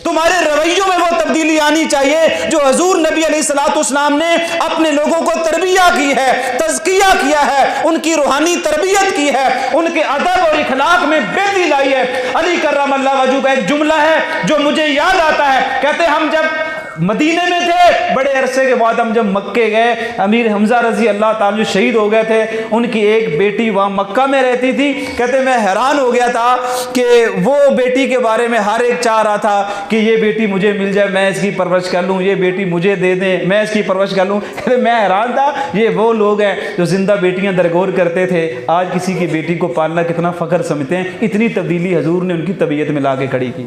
تمہارے رویوں میں وہ تبدیلی آنی چاہیے جو حضور نبی علیہ الصلوۃ والسلام نے اپنے لوگوں کو تربیہ کی ہے، تزکیہ کیا ہے، ان کی روحانی تربیت کی ہے، ان کے ادب اور اخلاق میں بہتری لائی ہے۔ علی کرم اللہ وجہہ کا ایک جملہ ہے جو مجھے یاد آتا ہے، کہتے ہم جب مدینے میں تھے، بڑے عرصے کے بعد ہم جب مکے گئے، امیر حمزہ رضی اللہ تعالیٰ شہید ہو گئے تھے، ان کی ایک بیٹی وہاں مکہ میں رہتی تھی۔ کہتے میں حیران ہو گیا تھا کہ وہ بیٹی کے بارے میں ہر ایک چاہ رہا تھا کہ یہ بیٹی مجھے مل جائے، میں اس کی پرورش کر لوں، یہ بیٹی مجھے دے دیں، میں اس کی پرورش کر لوں۔ کہتے میں حیران تھا، یہ وہ لوگ ہیں جو زندہ بیٹیاں درگور کرتے تھے، آج کسی کی بیٹی کو پالنا کتنا فخر سمجھتے ہیں۔ اتنی تبدیلی حضور نے ان کی طبیعت میں لا کے کھڑی کی۔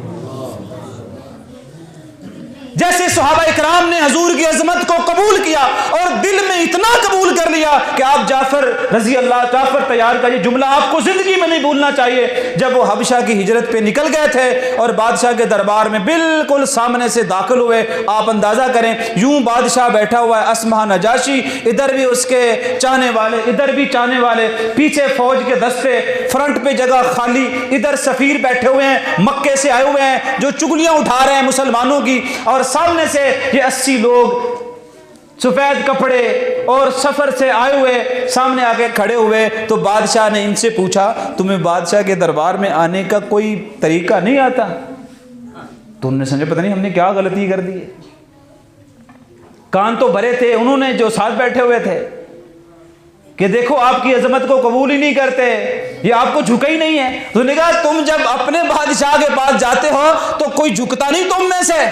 جیسے صحابہ اکرام نے حضور کی عظمت کو قبول کیا اور دل میں اتنا قبول کر لیا کہ آپ جعفر طیار کا یہ جملہ آپ کو زندگی میں نہیں بھولنا چاہیے، جب وہ حبشہ کی ہجرت پہ نکل گئے تھے اور بادشاہ کے دربار میں بالکل سامنے سے داخل ہوئے، آپ اندازہ کریں یوں بادشاہ بیٹھا ہوا ہے، اسمہ نجاشی ادھر بھی اس کے چاہنے والے، ادھر بھی چاہنے والے، پیچھے فوج کے دستے، فرنٹ پہ جگہ خالی، ادھر سفیر بیٹھے ہوئے ہیں مکے سے آئے ہوئے ہیں جو چگلیاں اٹھا رہے ہیں مسلمانوں کی، اور سامنے سے یہ 80 لوگ سفید کپڑے اور سفر سے آئے ہوئے سامنے آ کے کھڑے ہوئے۔ تو بادشاہ نے ان سے پوچھا تمہیں بادشاہ کے دربار میں آنے کا کوئی طریقہ نہیں آتا؟ تو انہوں نے سمجھا پتہ نہیں ہم نے کیا غلطی کر دی ہے۔ کان تو بھرے تھے انہوں نے جو ساتھ بیٹھے ہوئے تھے کہ دیکھو آپ کی عظمت کو قبول ہی نہیں کرتے، یہ آپ کو جھکا ہی نہیں ہے۔ تو نے کہا تم جب اپنے بادشاہ کے پاس جاتے ہو تو کوئی جھکتا نہیں تم میں سے؟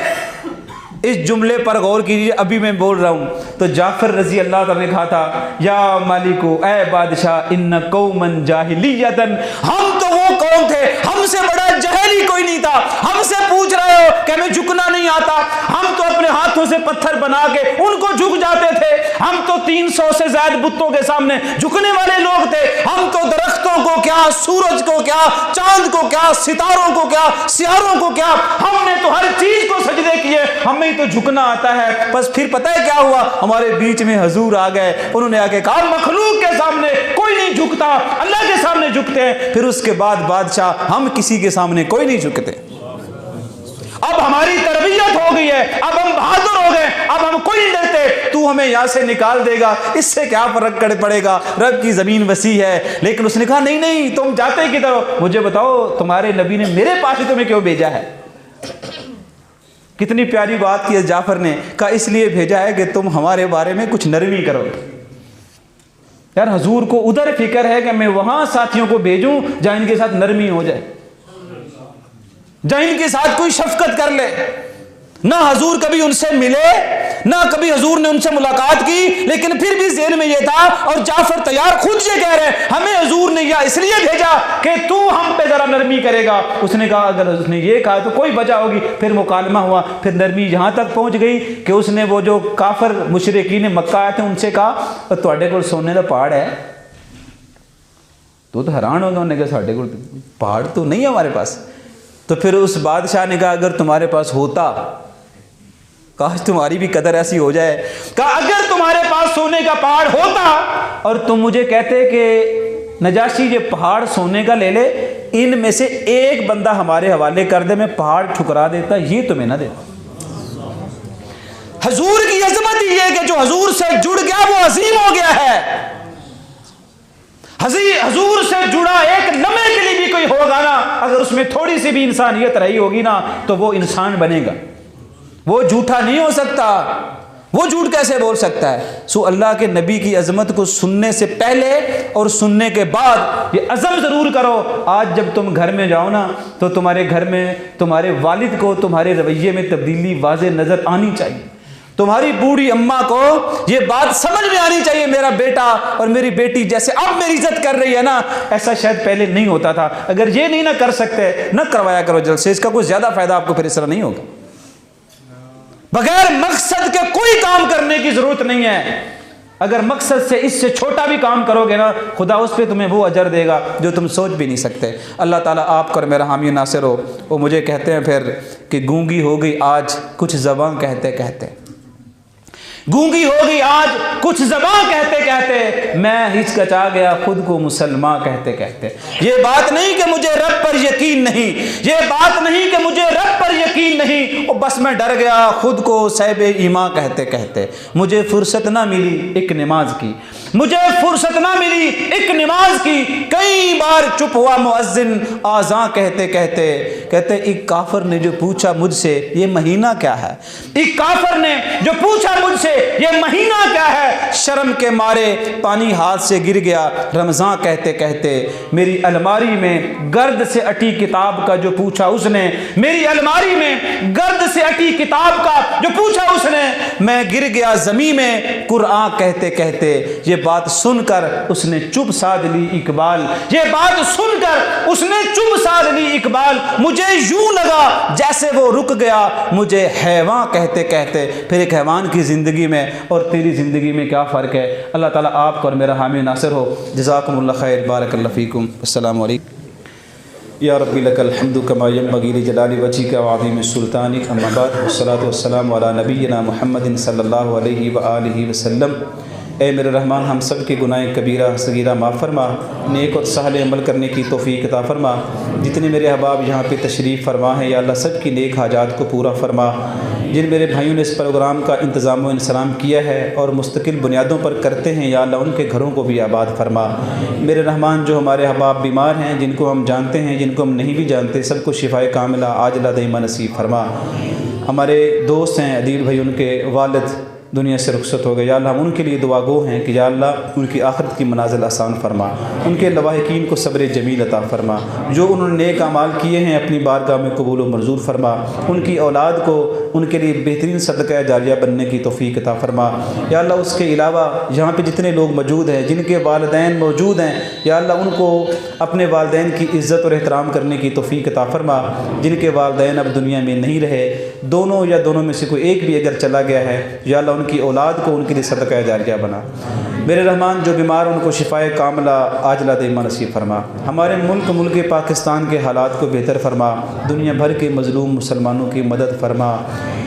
اس جملے پر غور کیجیے، ابھی میں بول رہا ہوں۔ تو جعفر رضی اللہ تعالیٰ نے کہا تھا یا مالکو، اے بادشاہ، ان قوما جاہلیتا، ہم تو وہ قوم قوم تھے, ہم سے بڑا جاہل ہی کوئی نہیں تھا. ہم سے پوچھ رہے ہو کہ ہمیں جھکنا نہیں آتا, ہم تو اپنے ہاتھوں سے پتھر بنا کے ان کو جھک جاتے تھے. ہم تو 300 سے زائد بتوں کے سامنے جھکنے والے لوگ تھے. ہم تو درختوں کو کیا, سورج کو کیا, چاند کو کیا, ستاروں کو کیا, سیاروں کو کیا, ہم نے تو ہر چیز کو سجدے کیے, ہمیں تو جھکنا آتا ہے. بس پھر پتہ ہے کیا ہوا, ہمارے بیچ میں حضور آ گئے, انہوں نے آ کے کہا مخلوق کے سامنے کوئی نہیں جھکتا, اللہ کے سامنے جھکتے ہیں. پھر اس کے بعد بادشاہ, ہم کسی کے سامنے کوئی نہیں جھکتے. اب ہماری تربیت ہو گئی ہے, اب ہم بہادر ہو گئے, اب ہم کوئی نہیں ڈرتے. تو ہمیں یہاں سے نکال دے گا, اس سے کیا فرق پڑے گا, رب کی زمین وسیع ہے. لیکن اس نے کہا نہیں نہیں, تم جاتے کدھر ہو, مجھے بتاؤ تمہارے نبی نے میرے پاس ہی تمہیں کیوں بھیجا ہے. کتنی پیاری بات کی جعفر نے کہا, اس لیے بھیجا ہے کہ تم ہمارے بارے میں کچھ نرمی کرو. یار حضور کو ادھر فکر ہے کہ میں وہاں ساتھیوں کو بھیجوں جہاں ان کے ساتھ نرمی ہو جائے, جہاں ان کے ساتھ کوئی شفقت کر لے. نہ حضور کبھی ان سے ملے, نہ کبھی حضور نے ان سے ملاقات کی, لیکن پھر بھی ذہن میں یہ تھا. اور جعفر تیار خود یہ کہہ رہے ہیں ہمیں حضور نے یہ اس لیے بھیجا کہ تو ہم پہ ذرا نرمی کرے گا. اس نے کہا اگر اس نے یہ کہا تو کوئی وجہ ہوگی. پھر مکالمہ ہوا, پھر نرمی یہاں تک پہنچ گئی کہ اس نے وہ جو کافر مشرکین مکہ آئے تھے ان سے کہا تواڈے کول سونے کا پہاڑ ہے. تو حیران ہو گیا, انہوں نے کہا ساڈے کول پہاڑ تو نہیں ہے ہمارے پاس. تو پھر اس بادشاہ نے کہا اگر تمہارے پاس ہوتا, کاش تمہاری بھی قدر ایسی ہو جائے. کہا اگر تمہارے پاس سونے کا پہاڑ ہوتا اور تم مجھے کہتے کہ نجاشی یہ پہاڑ سونے کا لے لے, ان میں سے ایک بندہ ہمارے حوالے کر دے, میں پہاڑ ٹھکرا دیتا, یہ تمہیں نہ دیتا. حضور کی عظمت یہ ہے کہ جو حضور سے جڑ گیا وہ عظیم ہو گیا ہے. حضور سے جڑا ایک لمحے کے لیے بھی کوئی ہوگا نا, اگر اس میں تھوڑی سی بھی انسانیت رہی ہوگی نا تو وہ انسان بنے گا. وہ جھوٹا نہیں ہو سکتا, وہ جھوٹ کیسے بول سکتا ہے. سو اللہ کے نبی کی عظمت کو سننے سے پہلے اور سننے کے بعد یہ عزم ضرور کرو. آج جب تم گھر میں جاؤ نا تو تمہارے گھر میں تمہارے والد کو تمہارے رویے میں تبدیلی واضح نظر آنی چاہیے. تمہاری بوڑھی اماں کو یہ بات سمجھ میں آنی چاہیے, میرا بیٹا اور میری بیٹی جیسے اب میری عزت کر رہی ہے نا, ایسا شاید پہلے نہیں ہوتا تھا. اگر یہ نہیں نہ کر سکتے نہ کروایا کرو جلسے, اس کا کوئی زیادہ فائدہ آپ کو پھر اس طرح نہیں ہوگا. بغیر مقصد کے کوئی کام کرنے کی ضرورت نہیں ہے. اگر مقصد سے اس سے چھوٹا بھی کام کرو گے نا, خدا اس پہ تمہیں وہ اجر دے گا جو تم سوچ بھی نہیں سکتے. اللہ تعالیٰ آپ کا اور میرا حامی ناصر ہو. وہ مجھے کہتے ہیں پھر کہ گونگی ہو گئی آج کچھ زبان کہتے کہتے, گونگی ہو گئی آج کچھ زبان کہتے کہتے, میں ہچکچا گیا خود کو مسلمان کہتے کہتے. یہ بات نہیں کہ مجھے رب پر یقین نہیں, یہ بات نہیں کہ مجھے رب پر یقین نہیں, بس میں ڈر گیا خود کو صاحب ایمان کہتے کہتے. مجھے فرصت نہ ملی ایک نماز کی, مجھے فرصت نہ ملی ایک نماز کی. کئی بار چپ ہوا مؤذن آذان کہتے کہتے. کہتے ایک کافر نے جو پوچھا مجھ سے یہ مہینہ کیا ہے, ایک کافر نے جو پوچھا مجھ سے یہ مہینہ کیا ہے, شرم کے مارے پانی ہاتھ سے گر گیا رمضان کہتے کہتے. میری الماری میں گرد سے اٹی کتاب کا جو پوچھا اس نے, میری الماری میں گرد سے اٹی کتاب کا جو پوچھا اس نے, میں گر گیا زمین میں قرآن کہتے کہتے. یہ بات سن کر اس نے چپ سادھ لی اقبال, یہ بات سن کر اس نے چپ سادھ لی اقبال. مجھے یوں لگا جیسے وہ رک گیا مجھے حیوان کہتے کہتے. پھر ایک حیوان کی زندگی میں اور تیری زندگی میں کیا فرق ہے. اللہ تعالیٰ آپ کو اور میرا حامی ناصر ہو. جزاکم اللہ خیر, بارک اللہ فیکم, السلام علیکم. یا ربی لک الحمد کما ینبغی لجلال وجهک وعظیم سلطانک, اما بعد, والصلاۃ والسلام علی نبینا محمد صلی اللہ علیہ وآلہ وسلم. اے میرے رحمان ہم سب کے گناہ کبیرہ صغیرہ معاف فرما, نیک اور صالح عمل کرنے کی توفیق عطا فرما. جتنے میرے احباب یہاں پہ تشریف فرما ہیں یا اللہ سب کی نیک حاجات کو پورا فرما. جن میرے بھائیوں نے اس پروگرام کا انتظام و انصرام کیا ہے اور مستقل بنیادوں پر کرتے ہیں یا اللہ ان کے گھروں کو بھی آباد فرما. میرے رحمان جو ہمارے احباب بیمار ہیں, جن کو ہم جانتے ہیں جن کو ہم نہیں بھی جانتے, سب کو شفائے کاملہ عاجلہ دائمہ نصیب فرما. ہمارے دوست ہیں عدیل بھائی, ان کے والد دنیا سے رخصت ہو گئے، یا اللہ ہم ان کے لیے دعا گو ہیں کہ یا اللہ ان کی آخرت کی منازل آسان فرما، ان کے لواحقین کو صبر جمیل عطا فرما، جو انہوں نے نیک اعمال کیے ہیں اپنی بارگاہ میں قبول و منظور فرما، ان کی اولاد کو ان کے لیے بہترین صدقہ جاریہ بننے کی توفیق عطا فرما۔ یا اللہ اس کے علاوہ یہاں پہ جتنے لوگ موجود ہیں جن کے والدین موجود ہیں، یا اللہ ان کو اپنے والدین کی عزت اور احترام کرنے کی توفیق عطا فرما، جن کے والدین اب دنیا میں نہیں رہے، دونوں یا دونوں میں سے کوئی ایک بھی اگر چلا گیا ہے، یا اللہ ان کی اولاد کو ان کے لیے صدقہ جاریہ بنا۔ میرے رحمان جو بیمار ان کو شفائے کاملہ عاجلہ دائمہ نصیب فرما، ہمارے ملک پاکستان کے حالات کو بہتر فرما، دنیا بھر کے مظلوم مسلمانوں کی مدد فرما،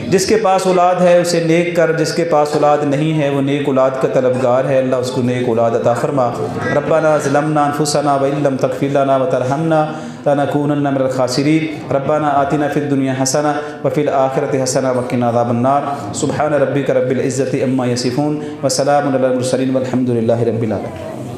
جس کے پاس اولاد ہے اسے نیک کر، جس کے پاس اولاد نہیں ہے وہ نیک اولاد کا طلبگار ہے، اللہ اس کو نیک اولاد عطا فرما۔ ربنا ظلمنا انفسنا وان لم تغفر لنا وترحمنا لنكونن من الخاسرین، ربنا آتنا فی الدنیا حسنہ وفی الآخرۃ حسنہ وقنا عذاب النار، سبحان ربک رب العزۃ عما یصفون وسلام علی المرسلین والحمد للہ رب العالمین۔